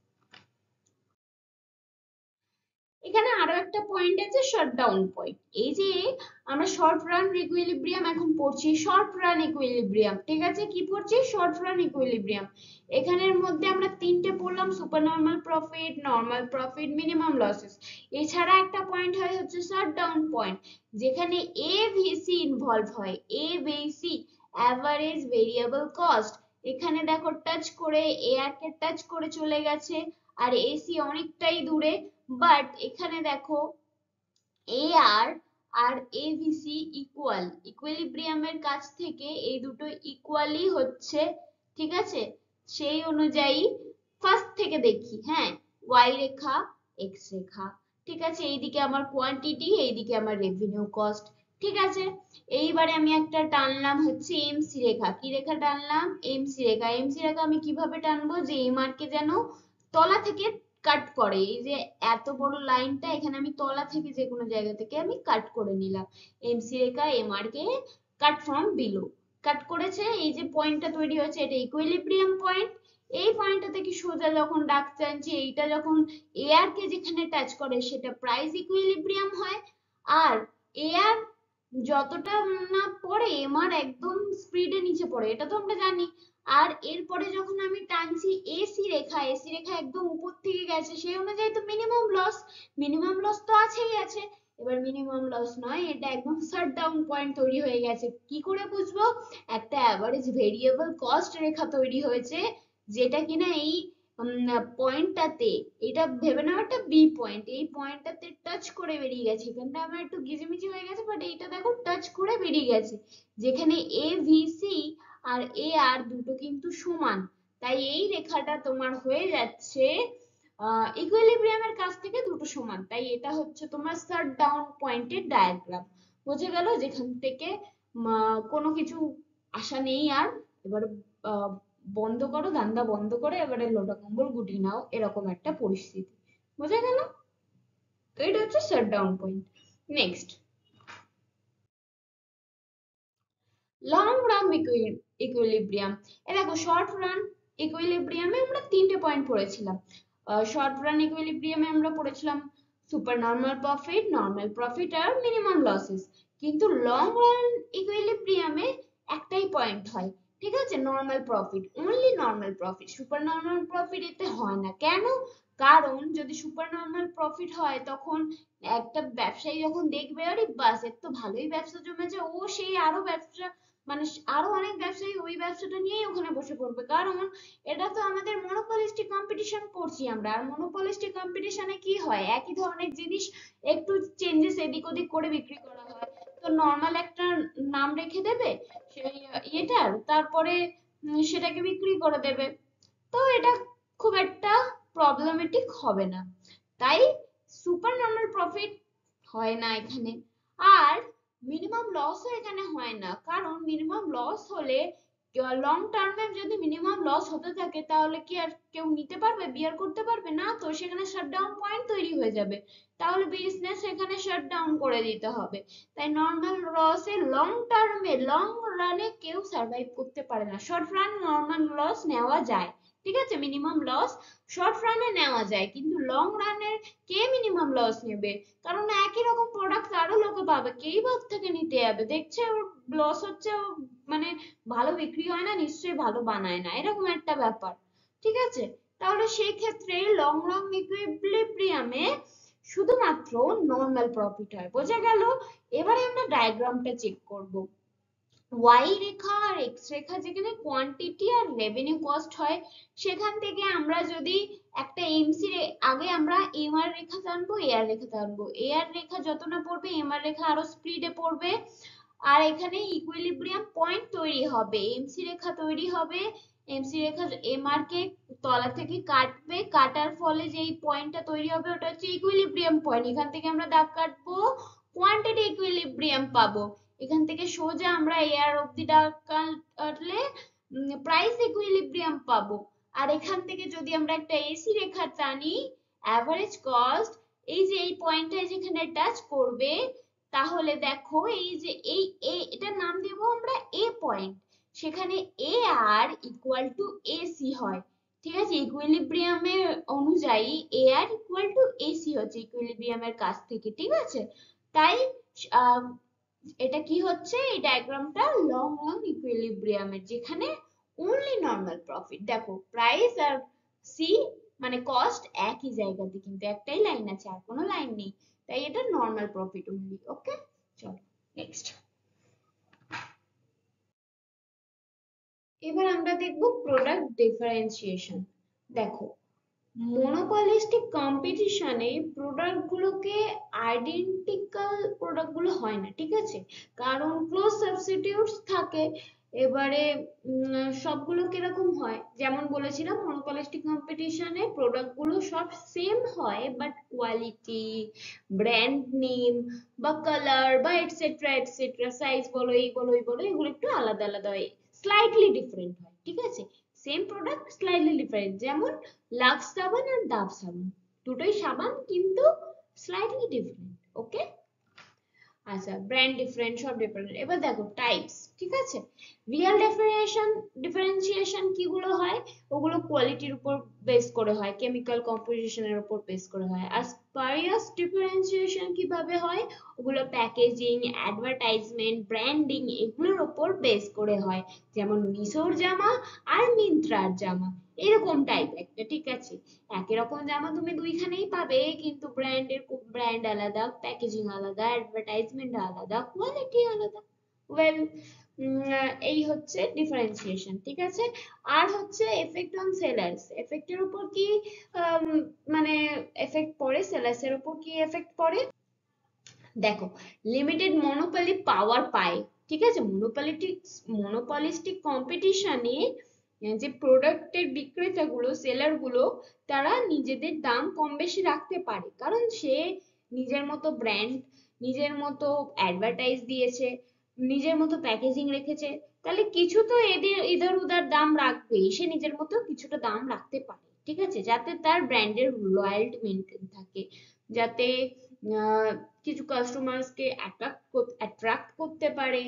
এখানে আরো একটা পয়েন্ট আছে, শাটডাউন পয়েন্ট। এই যে আমরা শর্ট রান ইকুইলিব্রিয়াম এখন পড়ছি, শর্ট রান ইকুইলিব্রিয়াম, ঠিক আছে, কি পড়ছি, শর্ট রান ইকুইলিব্রিয়াম। এখানের মধ্যে আমরা তিনটে পড়লাম, super normal profit, minimum losses. এছাড়া একটা পয়েন্ট হয় হচ্ছে শাটডাউন পয়েন্ট, যেখানে এভিসি ইনভলভ হয়, এভিসি, অ্যাভারেজ ভেরিয়েবল কস্ট। এখানে দেখো টাচ করে, এআর কে টাচ করে চলে গেছে, আর এসি অনেকটাই দূরে। বাট এখানে দেখো এ আর আর এভিসি ইকুয়াল, ইকুইলিব্রিয়ামের কাছ থেকে এই দুটো ইকুয়ালি হচ্ছে, ঠিক আছে। সেই অনুযায়ী ফার্স্ট থেকে দেখি, হ্যাঁ, ওয়াই রেখা, এক্স রেখা, ঠিক আছে, এইদিকে আমার কোয়ান্টিটি, এইদিকে আমার রেভিনিউ কস্ট, ঠিক আছে। এইবারে আমি একটা টানলাম হচ্ছে এমসি রেখা, কি রেখা টানলাম, এমসি রেখা। এমসি রেখা আমি কিভাবে টানবো, যে এমআর কে যেন তলা থেকে কাট করে, এই যে এত বড় লাইনটা, এখানে আমি তলা থেকে যে কোনো জায়গা থেকে আমি কাট করে নিলাম, এমসি রেখা এমআর কে কাট ফ্রম বিলো, কাট করেছে, এই যে পয়েন্টটা তৈরি হয়েছে এটা ইকুইলিব্রিয়াম পয়েন্ট। এই পয়েন্টটা থেকে সোজা যখন ডাক টানছি, এইটা যখন এআর কে যেখানে টাচ করে সেটা প্রাইস ইকুইলিব্রিয়াম হয়। আর এআর যতটা না পড়ে, এমআর একদম স্পিডে নিচে পড়ে, এটা তো আমরা জানি। আর এরপরে যখন আমি টানছি এসি রেখা, এসি রেখা একদম উপর থেকে গেছে, সেই অনুযায়ী তো মিনিমাম লস, মিনিমাম লস তো আছেই আছে। এবার মিনিমাম লস নয়, এটা একদম শাটডাউন পয়েন্ট তৈরি হয়ে গেছে। কি করে বুঝবো, একটা অ্যাভারেজ ভেরিয়েবল কস্ট রেখা তৈরি হয়েছে, যেটা কিনা এই পয়েন্টটাতে, এটা ভেবে নাও একটা বি পয়েন্ট, এই পয়েন্টটাতে টাচ করে বেরিয়ে গেছে। এখানটা আমার একটু গিজিমিজি হয়ে গেছে, বাট এইটা দেখো টাচ করে বেরিয়ে গেছে, যেখানে এ ভিসি আর এ আর দুটো কিন্তু সমান। তাই এই রেখাটা তোমার হয়ে যাচ্ছে ইকুইলিব্রিয়ামের কাছ থেকে দুটো সমান, তাই এটা হচ্ছে তোমার শাট ডাউন পয়েন্টের ডায়াগ্রাম। বোঝা গেল, যেখান থেকে কোনো কিছু আশা নেই আর, এবার আহ, বন্ধ করো, ধান্দা বন্ধ করে এবারে লোটা কম্বল গুটিয়ে নাও, এরকম একটা পরিস্থিতি। বোঝা গেল, তো এটা হচ্ছে shut down point. Next, long run equilibrium. এ দেখো, শর্ট রান ইকুইলিব্রিয়ামে আমরা তিনটে পয়েন্ট পড়েছিলাম। শর্ট রান ইকুইলিব্রিয়ামে আমরা পড়েছিলাম সুপার নর্মাল প্রফিট আর মিনিমাম লসেস। কিন্তু লং রান ইকুইলিব্রিয়ামে একটাই পয়েন্ট হয়, ঠিক আছে, normal profit, only normal profit. Super normal profit এতে হয় না, কেন, কারণ যদি সুপার নর্মাল প্রফিট হয়, তখন একটা ব্যবসায়ী যখন দেখবে, আরে বাস, এর তো ভালোই ব্যবসা জমেছে, ও সেই আরো ব্যবসা, মানে আরো অনেক ব্যবসায়ী ওই ব্যবসাটা নিয়েই ওখানে বসে পড়বে। কারণ এটা তো আমাদের মনোপলিস্টিক কম্পিটিশন করছি আমরা, আর মনোপলিস্টিক কম্পিটিশনে কি হয়, একই ধরনের জিনিস একটু চেঞ্জেস এদিক ওদিক করে বিক্রি করা হয়। তো নর্মাল একটা নাম রেখে দেবে সেই ইয়েটার, তারপরে সেটাকে বিক্রি করে দেবে। তো এটা খুব একটা প্রবলেমেটিক হবে না, তাই সুপার নর্মাল প্রফিট হয় না এখানে। আর মিনিমাম লসও এখানে হয় না, কারণ মিনিমাম লস হলে, লং টার্মে যদি মিনিমাম লস হতে থাকে, তাহলে কি আর কেউ নিতে পারবে, বিয়ার করতে পারবে না, তো সেখানে শাটডাউন পয়েন্ট তৈরি হয়ে যাবে, তাহলে বিজনেস এখানে শাটডাউন করে দিতে হবে। তাই নর্মাল লসে, লং টার্মে, লং রানে কেউ সার্ভাইভ করতে পারে না। শর্ট রান নর্মাল লস নেওয়া যায়, ঠিক আছে, মিনিমাম লস শর্ট রানে নেওয়া যায়, কিন্তু লং রানের কে মিনিমাম লস নেবে, কারণ একই রকম প্রোডাক্ট আরো লোকে পাবে, কেই বা ওর থেকে নিতে যাবে, দেখছে ওর লস হচ্ছে, ও মানে ভালো বিক্রি হয় না, নিশ্চয়ই ভালো বানায় না, এরকম একটা ব্যাপার, ঠিক আছে। তাহলে সেই ক্ষেত্রে লং ইকুইলিব্রিয়ামে শুধুমাত্র নর্মাল প্রফিট হয়। বোঝা গেল, এবারে আমরা ডায়াগ্রামটা চেক করব। ওয়াই রেখা আর এক্স রেখা যেখানে কোয়ান্টিটি আর রেভিনিউ কস্ট হয়, সেখান থেকে আমরা যদি একটা এমসি, আগে আমরা এমআর রেখা টানবো, এআর রেখা টানবো, এআর রেখা যত না পড়বে, এমআর রেখা আরো স্পিডে পড়বে। আর এখানে ইকুইলিব্রিয়াম পয়েন্ট তৈরি হবে, এমসি রেখা তৈরি হবে, এমসি রেখা এমআর কে তলা থেকে কাটবে, কাটার ফলে যে পয়েন্টটা তৈরি হবে ওটা হচ্ছে ইকুইলিব্রিয়াম পয়েন্ট। এখান থেকে আমরা দাগ কাটবো, কোয়ান্টিটি ইকুইলিব্রিয়াম পাবো। এখান থেকে সোজা আমরা এআর অব্দি দাগ কাটলে প্রাইস ইকুইলিব্রিয়াম পাবো। আর এখান থেকে যদি আমরা একটা এসি রেখা টানি, অ্যাভারেজ কস্ট, এই যে এই পয়েন্টটা যেখানে টাচ করবে, তাহলে দেখো এই যে এই এটার নাম দেব আমরা এ পয়েন্ট, সেখানে এ আর ইকুয়াল টু এসি হয়, ঠিক আছে, ইকুইলিব্রিয়ামের অনুযায়ী এ আর ইকুয়াল টু এসি হচ্ছে ইকুইলিব্রিয়ামের কাছ থেকে, ঠিক আছে। তাই আহ, এটা কি হচ্ছে, এই ডায়াগ্রামটা লং লং ইকুইলিব্রিয়ামের, যেখানে অনলি নর্মাল প্রফিট, দেখো প্রাইস আর সি মানে কস্ট একই জায়গাতে, কিন্তু একটাই লাইন আছে আর কোনো লাইন নেই, তাই এটা নর্মাল প্রফিট অনলি। ওকে, চলো নেক্সট। এবার আমরা দেখব প্রোডাক্ট ডিফারেন্সিয়েশন। দেখো, মনোপলিস্টিক কম্পিটিশনে প্রোডাক্টগুলোকে আইডেন্টিক্যাল প্রোডাক্টগুলো হয় না, ঠিক আছে, কারণ ক্লোজ সাবস্টিটিউটস থাকে। এবারে সবগুলো কিরকম হয়, যেমন বলেছিলাম মনোপলিস্টিক কম্পিটিশনে প্রোডাক্টগুলো সব সেম হয়, বাট কোয়ালিটি, ব্র্যান্ড নেম বা কালার বা এটসেট্রা এটসেট্রা, সাইজ বলো এই বলো এই বলো, এগুলো একটু আলাদা আলাদা হয়, স্লাইটলি ডিফারেন্ট হয়, ঠিক আছে। সেম প্রোডাক্ট স্লাইটলি ডিফারেন্ট, যেমন লাক্স সাবান আর ডাভ সাবান, দুটোই সাবান কিন্তু স্লাইটলি ডিফারেন্ট। ওকে, আচ্ছা, ব্র্যান্ড ডিফারেন্ট, সব ডিফারেন্ট। এবার দেখো টাইপস, ঠিক আছে। রিয়েল ডিফারেন্সিয়েশন কিগুলো হয়, ওগুলো কোয়ালিটির উপর বেস করে হয়, কেমিক্যাল কম্পোজিশনের উপর বেস করে হয়। আর স্পারিয়াস ডিফারেন্সিয়েশন কিভাবে হয়, ওগুলো প্যাকেজিং, অ্যাডভার্টাইজমেন্ট, ব্র্যান্ডিং এগুলোর উপর বেস করে হয়, যেমন মিশোর জামা আর মিন্ত্রার জামা, এরকম টাইপ একটা, ঠিক আছে। একই রকম জামা তুমি দুইখানেই পাবে, কিন্তু ব্র্যান্ড আলাদা, প্যাকেজিং আলাদা, অ্যাডভার্টাইজমেন্ট আলাদা, কোয়ালিটি আলাদা। ওয়েল, এই হচ্ছে ডিফারেন্সিয়েশন, ঠিক আছে। আর হচ্ছে এফেক্ট অন সেলার্স, এফেক্টের উপর কি আম, মানে এফেক্ট পড়ে, সেলার্স এর উপর কি এফেক্ট পড়ে। দেখো, লিমিটেড মনোপলি পাওয়ার পায়, ঠিক আছে। মনোপলিস্টিক কম্পিটিশনে যে প্রোডাক্টের বিক্রেতাগুলো, সেলার গুলো, তারা নিজেদের দাম কম বেশি রাখতে পারে, কারণ সে নিজের মতো ব্র্যান্ড, নিজের মতো অ্যাডভার্টাইজ দিয়েছে, নিজের মতো প্যাকেজিং রেখেছে, তাহলে কিছু তো এদের ইধার উধার দাম রাখবেই, সে নিজের মতো কিছুটা দাম রাখতে পারে, ঠিক আছে, যাতে তার ব্র্যান্ডের লয়্যালটি মেনটেন থাকে, যাতে আহ, কিছু কাস্টমার্স কে অ্যাট্রাক্ট করতে পারে।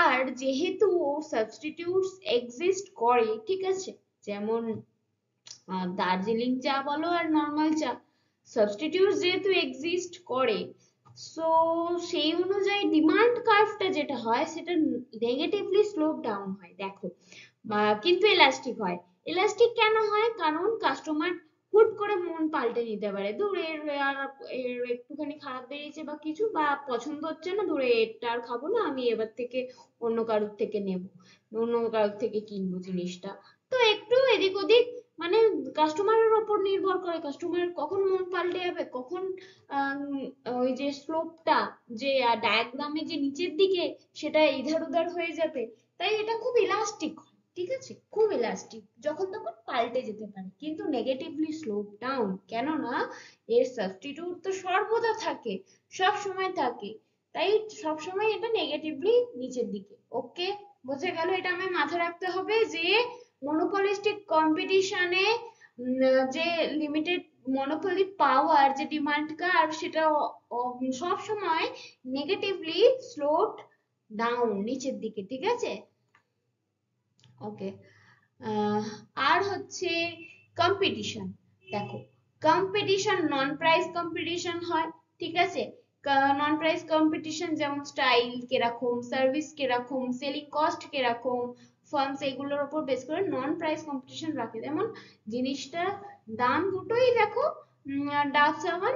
আর যেহেতু সাবস্টিটিউটস এক্সিস্ট করে, ঠিক আছে, যেমন দার্জিলিং চা বলো আর নর্মাল চা, সাবস্টিটিউটস যেহেতু এক্সিস্ট করে, সো সেই অনুযায়ী ডিমান্ড কার্ভটা যেটা হয় সেটা নেগেটিভলি স্লোপ ডাউন হয়। দেখো, কিন্তু এলাস্টিক হয়। এলাস্টিক কেন হয়, কারণ কাস্টমার হুট করে মন পাল্টে নিতে পারে, দূর এর একটুখানি খারাপ বেরিয়েছে বা কিছু, বা পছন্দ হচ্ছে না, দূরে এটা আর খাবো না, আমি এবার থেকে অন্য কারোর থেকে নেব, অন্য কারোর থেকে কিনবো জিনিসটা। তো একটু এদিক ওদিক, মানে কাস্টমারের ওপর নির্ভর করে, কাস্টমারের কখন মন পাল্টে যাবে, কখন আম, ওই যে স্লোপটা, যে ডায়াগ্রামে যে নিচের দিকে, সেটা ইধার উধার হয়ে যাবে। তাই এটা খুব ইলাস্টিক, ঠিক আছে, খুব ইলাস্টিক, যখন তখন পাল্টে যেতে পারে, কিন্তু নেগেটিভলি স্লোপ ডাউন, কেননা এর সাবস্টিটিউট তো সর্বদা থাকে, সব সময় থাকে, তাই সব সময় এটা নেগেটিভলি নিচের দিকে। ওকে, বোঝা গেল, এটা আমায় মাথায় রাখতে হবে যে মনোপলিস্টিক কম্পিটিশনে যে লিমিটেড মনোপলি পাওয়ার যে ডিমান্ড কার্ভ, সেটা সব সময় নেগেটিভলি স্লোপ ডাউন নিচের দিকে, ঠিক আছে। ওকে, আর হচ্ছে কম্পিটিশন। দেখো, কম্পিটিশন নন প্রাইস কম্পিটিশন হয়, ঠিক আছে। নন প্রাইস কম্পিটিশন যেমন স্টাইল কিরকম, সার্ভিস কিরকম, সেলিং কস্ট কিরকম, ফার্মস, এগুলোর উপর বেস করে নন প্রাইস কম্পিটিশন রাখে। যেমন জিনিসটা দাম দুটোই দেখো, ডাভ সাবান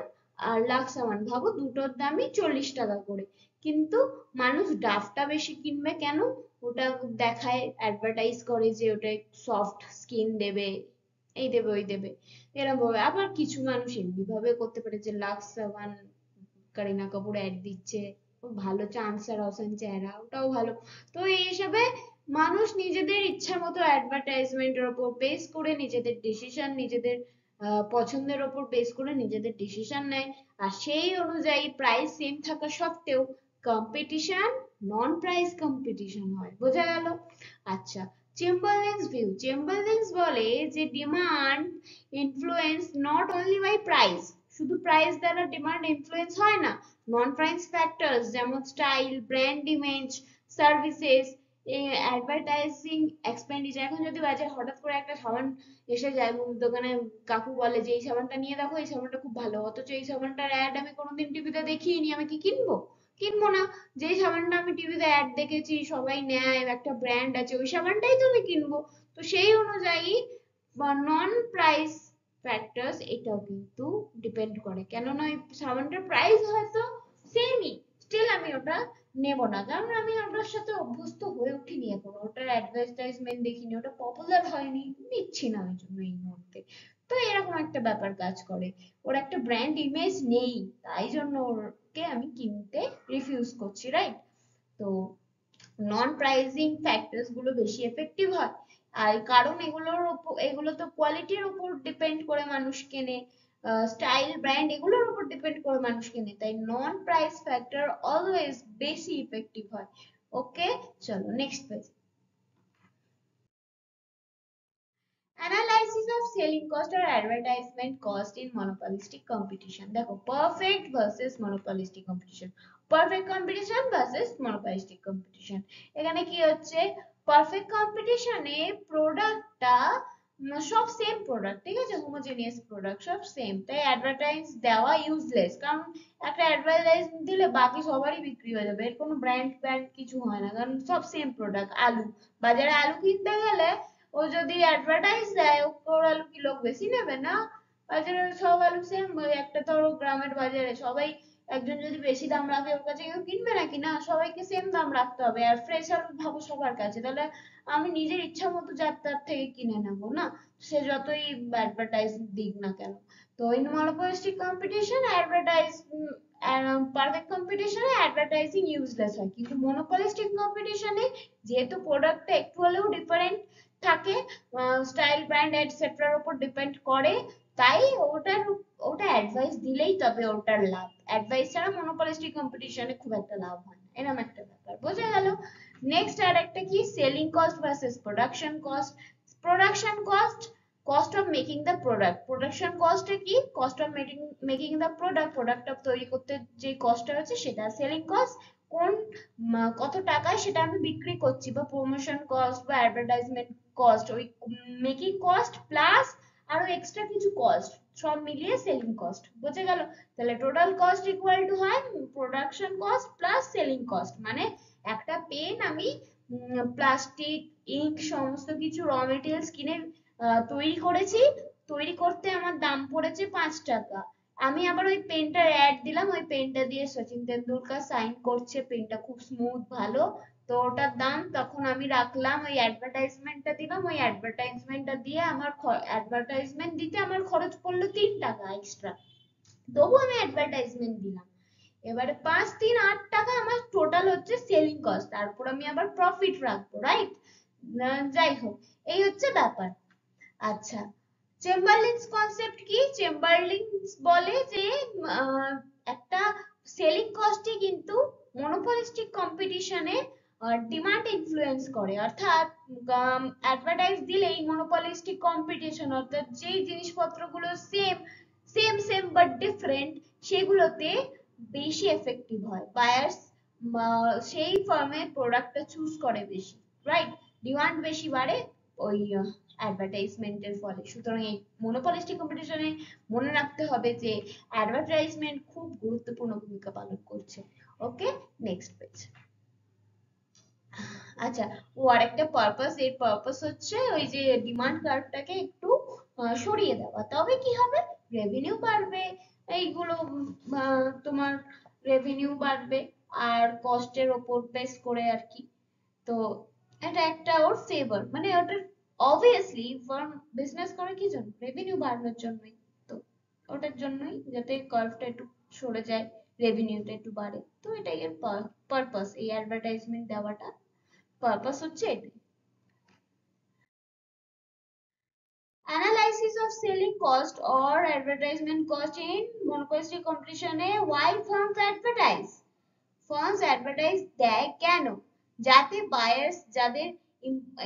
আর লাক্স সাবান, ভাবো দুটোর দামই 40 টাকা করে, কিন্তু মানুষ ডাভটা বেশি কিনবে কেন, ওটা দেখায়, অ্যাডভার্টাইজ করে যে ওটা সফট স্কিন দেবে, এই দেবে ওই দেবে, এরকম ভাবে। আবার কিছু মানুষ এমনি ভাবে করতে পারে যে লাক্স সাবান, করিনা কাপুর অ্যাড দিচ্ছে, ও ভালো চান্স আর রওশন চেহারা, ওটাও ভালো। তো এই হিসাবে মানুষ নিজেদের ইচ্ছা মতো অ্যাডভার্টাইজমেন্টের ওপর বেস করে নিজেদের ডিসিশন, নিজেদের পছন্দের ওপর বেস করে নিজেদের ডিসিশন নেয়, আর সেই অনুযায়ী প্রাইস সেম থাকা সত্ত্বেও কম্পিটিশন নন প্রাইস কম্পিটিশন হয়। বোঝা গেল? আচ্ছা, চেম্বারলেন্স ভিউ, চেম্বারলেন্স বলে যে demand influence not only by price, শুধু প্রাইস দ্বারা ডিমান্ড ইনফ্লুয়েন্স হয় না, নন প্রাইস ফ্যাক্টরস যেমন style, brand image, services, advertising expenditure. এখন যদি বাজারে হঠাৎ করে একটা সাবান এসে যায়, দোকানে কাকু বলে যে এই সাবানটা নিয়ে দেখো, এই সাবানটা খুব ভালো, অথচ এই সাবানটার অ্যাড আমি কোনোদিন টিভিতে দেখিনি, আমি কি কিনবো? কিনবো না। যেই সাবানটা আমি টিভিতে অ্যাড দেখেছি, সবাই নেয়, একটা ব্র্যান্ড আছে, ওই সাবানটাই তো আমি কিনবো। তো সেই অনুযায়ী নন প্রাইস ফ্যাক্টরস এটাও কিন্তু ডিপেন্ড করে, কেননা ওই সাবানটার প্রাইস হয়তো সেমই, স্টিল আমি ওটা নেব না, কারণ আমি ওটার সাথে অভ্যস্ত হয়ে উঠিনি এখনো, ওটার অ্যাডভার্টাইজমেন্ট দেখিনি, ওটা পপুলার হয়নি, নিচ্ছি না ওই জন্য এই মুহূর্তে। তো এরকম একটা ব্যাপার কাজ করে, ওর একটা ব্র্যান্ড ইমেজ নেই, তাই জন্য ওকে আমি কিনতে রিফিউজ করছি, রাইট? তো নন প্রাইজিং ফ্যাক্টরস গুলো বেশি এফেক্টিভ হয়। আর কারণ এগুলো তো কোয়ালিটির উপর ডিপেন্ড করে মানুষ কেনে, স্টাইল ব্র্যান্ড এগুলোর উপর ডিপেন্ড করে মানুষ কেনে, তাই নন প্রাইস ফ্যাক্টর অলওয়েজ বেশি ইফেক্টিভ হয়। ওকে, চলো next page. Analysis of selling cost or advertisement cost in monopolistic competition। দেখো, perfect versus monopolistic competition, perfect competition versus monopolistic competition। এখানে কি হচ্ছে, পারফেক্ট কম্পিটিশনে প্রোডাক্টটা সব সেম প্রোডাক্ট, ঠিক আছে, হোমোজেনিয়াস প্রোডাক্ট সব সেম, তাই অ্যাডভার্টাইজ দেওয়া ইউজলেস, কারণ একটা অ্যাডভার্টাইজ দিলে বাকি সবারই বিক্রি হয়ে যাবে, এর কোনো ব্র্যান্ড ব্র্যান্ড কিছু হয় না, কারণ সব সেম প্রোডাক্ট। আলু, বাজারে আলু কিনতে গেলে ও যদি অ্যাডভার্টাইজ দেয়, ওর আলু কি লোক বেশি নেবে না? বাজারে সব আলু সেম, একটা ধরো গ্রামের বাজারে সবাই, একজন যদি বেশি দাম রাখে ওর কাছে কেউ কিনবে নাকি? না, সবাইকে সেম দাম রাখতে হবে। আর ফ্রেশ আলু ভাবো সবার কাছে, তাহলে আমি নিজের ইচ্ছা মতো যার তার থেকে কিনে নেবো না, সে যতই অ্যাডভার্টাইজ দিক না কেন। তো in monopolistic competition advertise, perfect কম্পিটিশনে অ্যাডভার্টাইজিং ইউজলেস হয়, কিন্তু মনোপলিস্টিক কম্পিটিশনে যেহেতু প্রোডাক্টটা একটু হলেও ডিফারেন্ট থাকে, স্টাইল ব্র্যান্ড এটসেট্রার উপর ডিপেন্ড করে, তাই ওটা অ্যাডভাইস দিলেই তবে ওটার লাভ, অ্যাডভাইস ছাড়া মনোপলিস্টিক কম্পিটিশনে খুব একটা লাভ হয় না, এরকম একটা ব্যাপার, বোঝা গেল? নেক্সট আর একটা কি, selling cost versus production cost. Production cost, cost of making the product, production কস্টে কি, cost of making the product, প্রোডাক্টটা তৈরি করতে যে কস্টটা হচ্ছে সেটা। সেলিং কস্ট, কোন কত টাকায় সেটা আমি বিক্রি করছি, বা প্রমোশন কস্ট বা অ্যাডভার্টাইজমেন্ট কস্ট, ওই মেকিং কস্ট প্লাস আরো এক্সট্রা কিছু কস্ট, সব মিলিয়ে সেলিং কস্ট, বুঝে গেল? তাহলে টোটাল কস্ট ইকুয়াল টু হয় production cost plus selling cost. মানে একটা পেন আমি প্লাস্টিক, ইঙ্ক, সমস্ত কিছু র মেটেরিয়ালস কিনে তৈরি করেছি, তৈরি করতে আমার দাম পড়েছে 5 টাকা, আমি আবার ওই পেনটার অ্যাড দিলাম, ওই পেনটা দিয়ে সচিন তেন্ডুলকার সাইন করছে, পেনটা খুব স্মুথ ভালো, তো ওটার দাম তখন আমি রাখলাম, ওই অ্যাডভার্টাইজমেন্টটা দিলাম, ওই অ্যাডভার্টাইজমেন্টটা দিয়ে আমার অ্যাডভার্টাইজমেন্ট দিতে আমার খরচ পড়লো 3 টাকা এক্সট্রা, তবু আমি অ্যাডভার্টাইজমেন্ট দিলাম। এবারে 5 3 8 টাকা আমার টোটাল হচ্ছে সেলিং কস্ট, তারপর আমি আবার প্রফিট রাখবো, রাইট? যাই হোক, এই হচ্ছে ব্যাপার। আচ্ছা, চেম্বারলিনস কনসেপ্ট কি? চেম্বারলিনস বলে যে একটা সেলিং কস্টে কিন্তু মনোপলিস্টিক কম্পিটিশনে ডিমান্ড ইনফ্লুয়েন্স করে, অর্থাৎ অ্যাডভার্টাইজ দিলেই মনোপলিস্টিক কম্পিটিশন, অর্থাৎ যেই জিনিসপত্রগুলো same same same but different, সেগুলোতে বেশি এফেক্টিভ হয়, বায়ার্স সেই ফার্মের প্রোডাক্টটা চুজ করে বেশি, রাইট? ডিমান্ড বেশি বাড়ে ওই অ্যাডভার্টাইজমেন্টের ফলে। সুতরাং এই মনোপলিস্টিক কম্পিটিশনে মনে রাখতে হবে যে অ্যাডভার্টাইজমেন্ট খুব গুরুত্বপূর্ণ ভূমিকা পালন করছে। ওকে, নেক্সট পেজ। আচ্ছা, ও আরেকটা পারপাস, এর পারপাস হচ্ছে ওই যে ডিমান্ড কার্ভটাকে একটু সরিয়ে দেওয়া, তবে কি হবে, রেভিনিউ বাড়বে, এইগুলো তোমার রেভিনিউ বাড়বে, আর কস্টের ওপর বেস করে আর কি। তো এটা একটা ওর ফেভার, মানে ওটা অবভিয়াসলি ফার্ম বিজনেস করে কি জন্য, রেভিনিউ বাড়ানোর জন্যই, তো ওটার জন্যই, যাতে কার্ভটা একটু সরে যায়, রেভিনিউটা একটু বাড়ে, তো এটাই এর পারপাস, এই অ্যাডভার্টাইজমেন্ট দেওয়াটা পারপাস হচ্ছে এটাই। Analysis of selling cost or advertisement cost in monopolistic competition এ why firms advertise, firms advertise দেয় কেন, যাতে বায়ার্স যাদের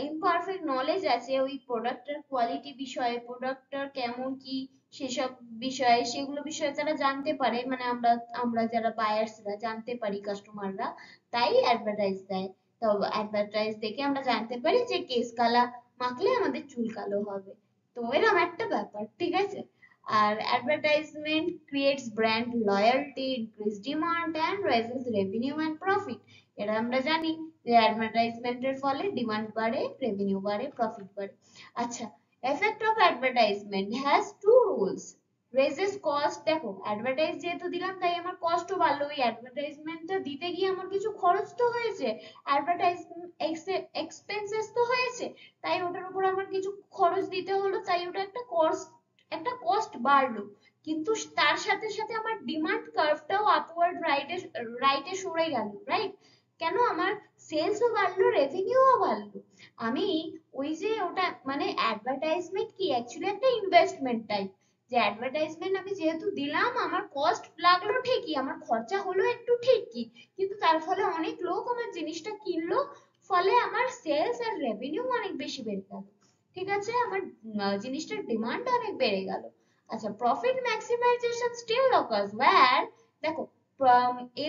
ইমপারফেক্ট নলেজ আছে ওই প্রোডাক্টের কোয়ালিটি বিষয়ে, প্রোডাক্টটার কেমন কি সেসব বিষয়ে, সেগুলো বিষয়ে তারা জানতে পারে, মানে আমরা আমরা যারা বায়ার্সরা জানতে পারি, কাস্টমাররা, তাই অ্যাডভার্টাইজ দেয়। তো অ্যাডভার্টাইজ দেখে আমরা জানতে পারি যে কেশ কালা মাখলে আমাদের চুল কালো হবে। তো এরকম একটা ব্যাপার, ঠিক আছে। আর advertisement creates brand loyalty, increase demand and raises revenue and profit. এটা আমরা জানি যে অ্যাডভার্টাইজমেন্টের ফলে ডিমান্ড বাড়ে, রেভিনিউ বাড়ে, প্রফিট বাড়ে। আচ্ছা, effect of advertisement has two rules. raises cost, দেখো অ্যাডভার্টাইজ যেহেতু দিলাম তাই আমার কস্টও বাড়লো, ওই অ্যাডভার্টাইজমেন্টটা দিতে গিয়ে আমার কিছু খরচ তো হয়েছে, অ্যাডভার্টাইজ এক্সপেন্সেস তো হয়েছে, তাই ওটার উপর আমার কিছু খরচ দিতে হলো, তাই ওটা একটা কস্ট বাড়লো। কিন্তু তার সাথে সাথে আমার ডিমান্ড কার্ভটাও আপওয়ার্ড রাইটে সরে গেল, রাইট? কেন? আমার সেলসও বাড়লো, রেভিনিউও বাড়লো। আমি ওই যে ওটা মানে অ্যাডভার্টাইজমেন্ট কি অ্যাকচুয়ালি একটা ইনভেস্টমেন্ট টাইপ, যে অ্যাডভার্টাইজমেন্ট আমি যেহেতু দিলাম আমার কস্ট লাগলো ঠিকই, আমার খরচা হলো একটু ঠিকই, কিন্তু তার ফলে অনেক লোক আমার জিনিসটা কিনলো, ফলে আমার সেলস আর রেভিনিউ অনেক বেশি বেড়ে গেল, ঠিক আছে, আমার জিনিসটার ডিমান্ড অনেক বেড়ে গেল। আচ্ছা, profit maximisation still occurs where, দেখো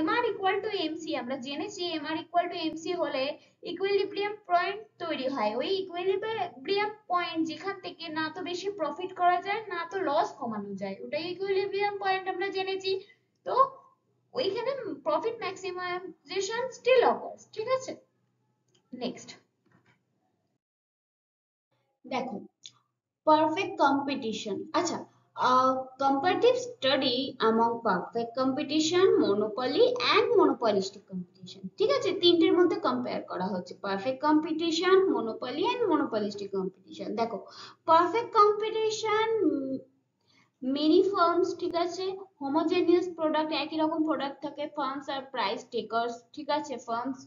MR ইকুয়াল টু MC, আমরা জেনেছি MR ইকুয়াল টু MC হলে ইকুইলিব্রিয়াম পয়েন্ট তৈরি হয়, ওই ইকুইলিব্রিয়াম পয়েন্ট যেখান থেকে না তো বেশি প্রফিট করা যায় না তো লস কমানো যায়, ওটাই ইকুইলিব্রিয়াম পয়েন্ট আমরা জেনেছি। তো ওইখানে প্রফিট ম্যাক্সিমাইজেশন স্টিল অকার্স, ঠিক আছে। নেক্সট দেখো, perfect competition, আচ্ছা, comparative study among perfect competition, monopoly and monopolistic competition, ঠিক আছে, তিনটের মধ্যে কম্পেয়ার করা হচ্ছে perfect competition, monopoly and monopolistic competition। দেখো, perfect competition many firms, ঠিক আছে, homogeneous product, একই রকম প্রোডাক্ট থাকে, firms আর প্রাইস টেকার্স, ঠিক আছে, ফার্মস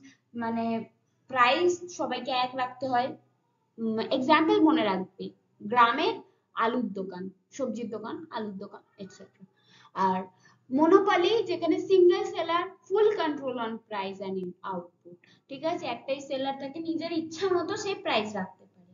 মানে প্রাইস সবাইকে এক রাখতে হয়। এক্সাম্পল মনে রাখবে, গ্রামের আলুর দোকান, সবজির দোকান, আলুর দোকান, এটসেট্রা। আর মোনোপলি যেখানে single seller, full control on price and output, ঠিক আছে, একটাই সেলার থাকে, নিজের ইচ্ছা মতো সে প্রাইস রাখতে পারে।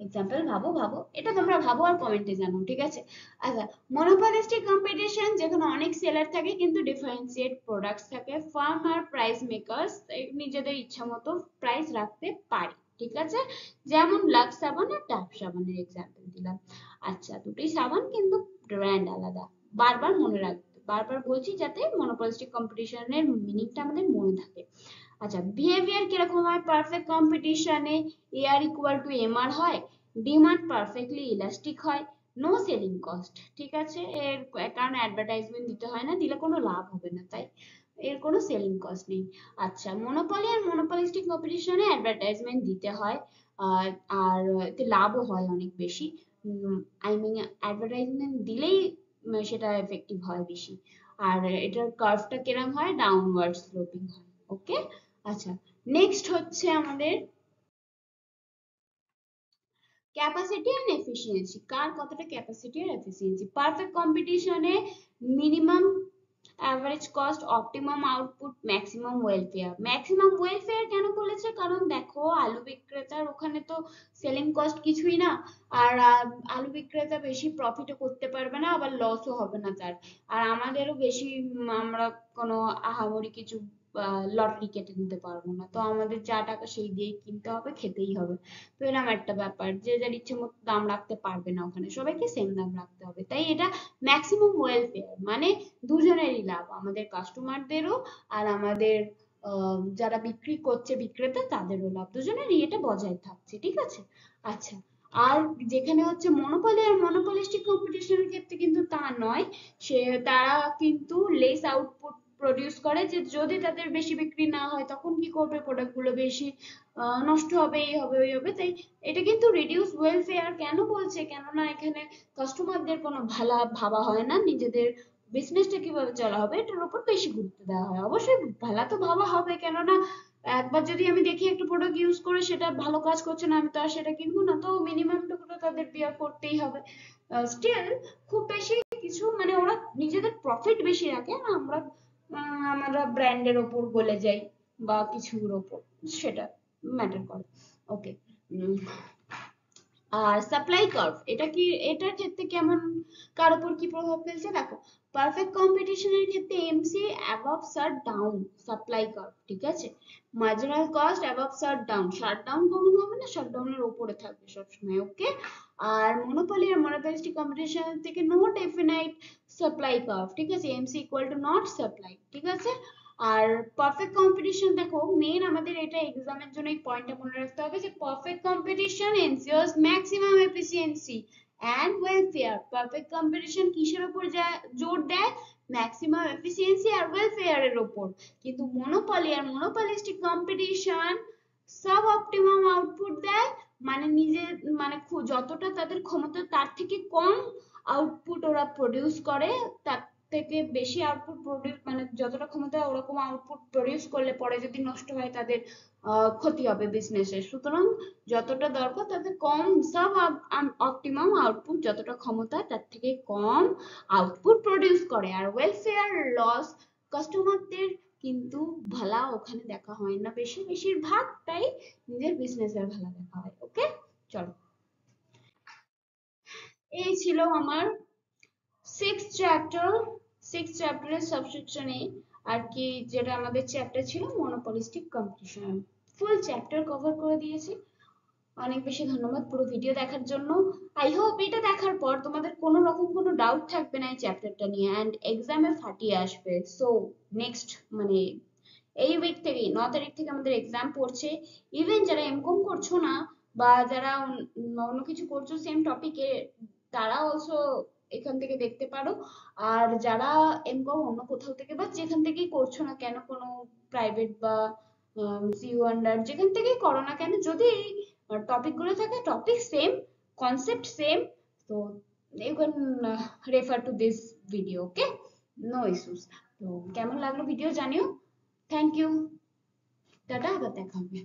এক্সাম্পল ভাবো ভাবো, এটা তোমরা ভাবো আর কমেন্টে জানাও, ঠিক আছে। আচ্ছা, মনোপলিস্টিক কম্পিটিশন যেখানে অনেক সেলার থাকে কিন্তু ডিফারেন্সিয়েট প্রোডাক্টস থাকে, ফার্ম আর প্রাইস মেকার্স নিজেদের ইচ্ছা মতো প্রাইস রাখতে পারে, ঠিক আছে। যেমন লাক্স সাবান আর ডাভ সাবানের এক্সাম্পল দিলাম। আচ্ছা, দুটোই সাবান কিন্তু ব্র্যান্ড আলাদা, বারবার মনে রাখবে, বারবার বলছি যাতে মনোপলিস্টিক কম্পিটিশনের মিনিংটা আমাদের মনে থাকে। আচ্ছা, বিহেভিয়ার কিরকম হয় পারফেক্ট কম্পিটিশনে? AR ইকুয়াল টু MR হয়, ডিমান্ড পারফেক্টলি ইলাস্টিক হয়, নো সেলিং কস্ট, ঠিক আছে, এর কারণ অ্যাডভার্টাইজমেন্ট দিতে হয় না, দিলে কোনো লাভ হবে না, তাই এর কোনো সেলিং কস্ট নেই। আচ্ছা, মনোপলি আর মনোপলিস্টিক কম্পিটিশনে অ্যাডভার্টাইজমেন্ট দিতে হয়, আর এতে লাভও হয় অনেক বেশি, আই মিন অ্যাডভার্টাইজমেন্ট দিলেই সেটা এফেক্টিভ হয় বেশি, আর এটার কার্ভটা কিরকম হয়, ডাউনওয়ার্ড স্লোপিং হয়। ওকে, আচ্ছা, নেক্সট হচ্ছে আমাদের ক্যাপাসিটি এন্ড এফিসিয়েন্সি, কার কতটা ক্যাপাসিটি আর এফিসিয়েন্সি। পারফেক্ট কম্পিটিশনে minimum average cost, optimum output, maximum welfare. Maximum welfare কেন বলেছে? কারণ দেখো আলু বিক্রেতার ওখানে তো সেলিং কস্ট কিছুই না, আর আলু বিক্রেতা বেশি প্রফিটও করতে পারবে না, আবার লসও হবে না তার, আর আমাদেরও বেশি আমরা কোনো আহামরি কিছু লটারি কেটে নিতে পারবো না, তো আমাদের যা টাকা সেই দিয়েই কিনতে হবে, খেতেই হবে। তো এরকম একটা ব্যাপার, যে যার ইচ্ছে মতো দাম রাখতে পারবে না, ওখানে সবাইকে সেম দাম রাখতে হবে, তাই এটা ম্যাক্সিমাম ওয়েলফেয়ার, মানে দুজনেরই লাভ, আমাদের কাস্টমারদেরও আর আমাদের যারা বিক্রি করছে বিক্রেতা তাদেরও লাভ, দুজনেরই এটা বজায় থাকছে, ঠিক আছে। আচ্ছা, আর যেখানে হচ্ছে মনোপলি আর মনোপলিস্টিক কম্পিটিশনের ক্ষেত্রে কিন্তু তা নয়, তারা কিন্তু লেস আউটপুট প্রডিউস করে, যে যদি তাদের বেশি বিক্রি না হয় তখন কি করবে, প্রোডাক্ট গুলো বেশি নষ্ট হবে, এই হবে ওই হবে, তাই এটা কিন্তু রিডিউস ওয়েলফেয়ার কেন বলছে, কেননা এখানে কাস্টমারদের কোনো ভাবা হয় না, নিজেদের বিজনেসটা কিভাবে চলা হবে এটার উপর বেশি গুরুত্ব দেওয়া হয়। অবশ্যই ভালো তো ভাবা হবে, কেননা একবার যদি আমি দেখি একটা প্রোডাক্ট ইউজ করে সেটা ভালো কাজ করছে না, আমি তো আর সেটা কিনবো না, তো মিনিমামটুকু তো তাদের বিয়ার করতেই হবে। স্টিল খুব বেশি কিছু মানে ওরা নিজেদের প্রফিট বেশি রাখে, আর আমরা ব্র্যান্ডের ওপর গলে যাই বা কিছুর ওপর, সেটা ম্যাটার করে। ওকে, আর সাপ্লাই কার্ভ, এটা কি, এটার ক্ষেত্রে কেমন, কার উপর কি প্রভাব ফেলছে দেখো। পারফেক্ট কম্পিটিশনের ক্ষেত্রে MC above shut down supply curve, ঠিক আছে। Marginal cost above shut down, shut down কখন হবে না, শাট ডাউনের উপরে থাকবে সবসময়, ওকে। আর মনোপলি আর মনোপলিস্টিক কম্পিটিশন থেকে নো ডেফিনাইট সাপ্লাই কার্ভ, ঠিক আছে, MC equal to not supply, ঠিক আছে। আর পারফেক্ট কম্পিটিশন দেখো, মেন আমাদের এটা এক্সামের জন্য এই পয়েন্টটা মনে রাখতে হবে যে perfect competition ensures maximum efficiency and welfare. Perfect competition কিসের উপর জোর দেয়, ম্যাক্সিমাম এফিসিয়েন্সি আর ওয়েলফেয়ারের উপর। কিন্তু মনোপলি আর monopolistic competition sub optimum output দেয়, মানে নিজের মানে যতটা তাদের ক্ষমতা তার থেকে কম আউটপুট ওরা প্রডিউস করে, তার থেকে বেশি আউটপুট প্রডিউস, মানে যতটা ক্ষমতা ওরকম আউটপুট প্রডিউস করলে পরে যদি নষ্ট হয় তাদের ক্ষতি হবে বিজনেসের। সুতরাং যতটা দরকার তাদের কম, সাব অপটিমাম আউটপুট, যতটা ক্ষমতা তার থেকে কম আউটপুট প্রডিউস করে। আর ওয়েলফেয়ার লস, কাস্টমারদের কিন্তু ভালা ওখানে দেখা হয় না বেশি, বেশিরভাগটাই নিজের বিজনেসের ভালো দেখা হয়, ওকে। চলো, এই ছিল আমার সিক্স চ্যাপ্টারের সাবসেকশনে আর কি, যেটা আমাদের চ্যাপ্টার ছিল মনোপলিস্টিক কম্পিটিশন। ফুল চ্যাপ্টার কভার করে দিয়েছি। অনেক বেশি ধন্যবাদ পুরো ভিডিও দেখার জন্য। আই হোপ এটা দেখার পর তোমাদের কোনো রকম কোনো ডাউট থাকবে না এই চ্যাপ্টারটা নিয়ে, অ্যান্ড এক্সামে ফাটিয়ে আসবে। সো নেক্সট মানে এই উইক থেকে 9 তারিখ থেকে আমাদের এক্সাম পড়ছে। ইভেন যারা এমকম করছো না বা যারা অন্য কিছু করছো সেম টপিকে, তারা অলসো এখান থেকে দেখতে পারো। আর যারা এমকম অন্য কোথাও থেকে বা যেখান থেকেই করছো না কেন, কোনো প্রাইভেট বা সিইউ আন্ডার যেখান থেকেই করো না কেন, যদি টপিক গুলো থাকে, টপিক সেম, কনসেপ্ট সেম, তো you can refer to this video, okay, no issues. তো কেমন লাগলো ভিডিও জানিও। থ্যাংক ইউ, টাটা, আবার দেখা হবে।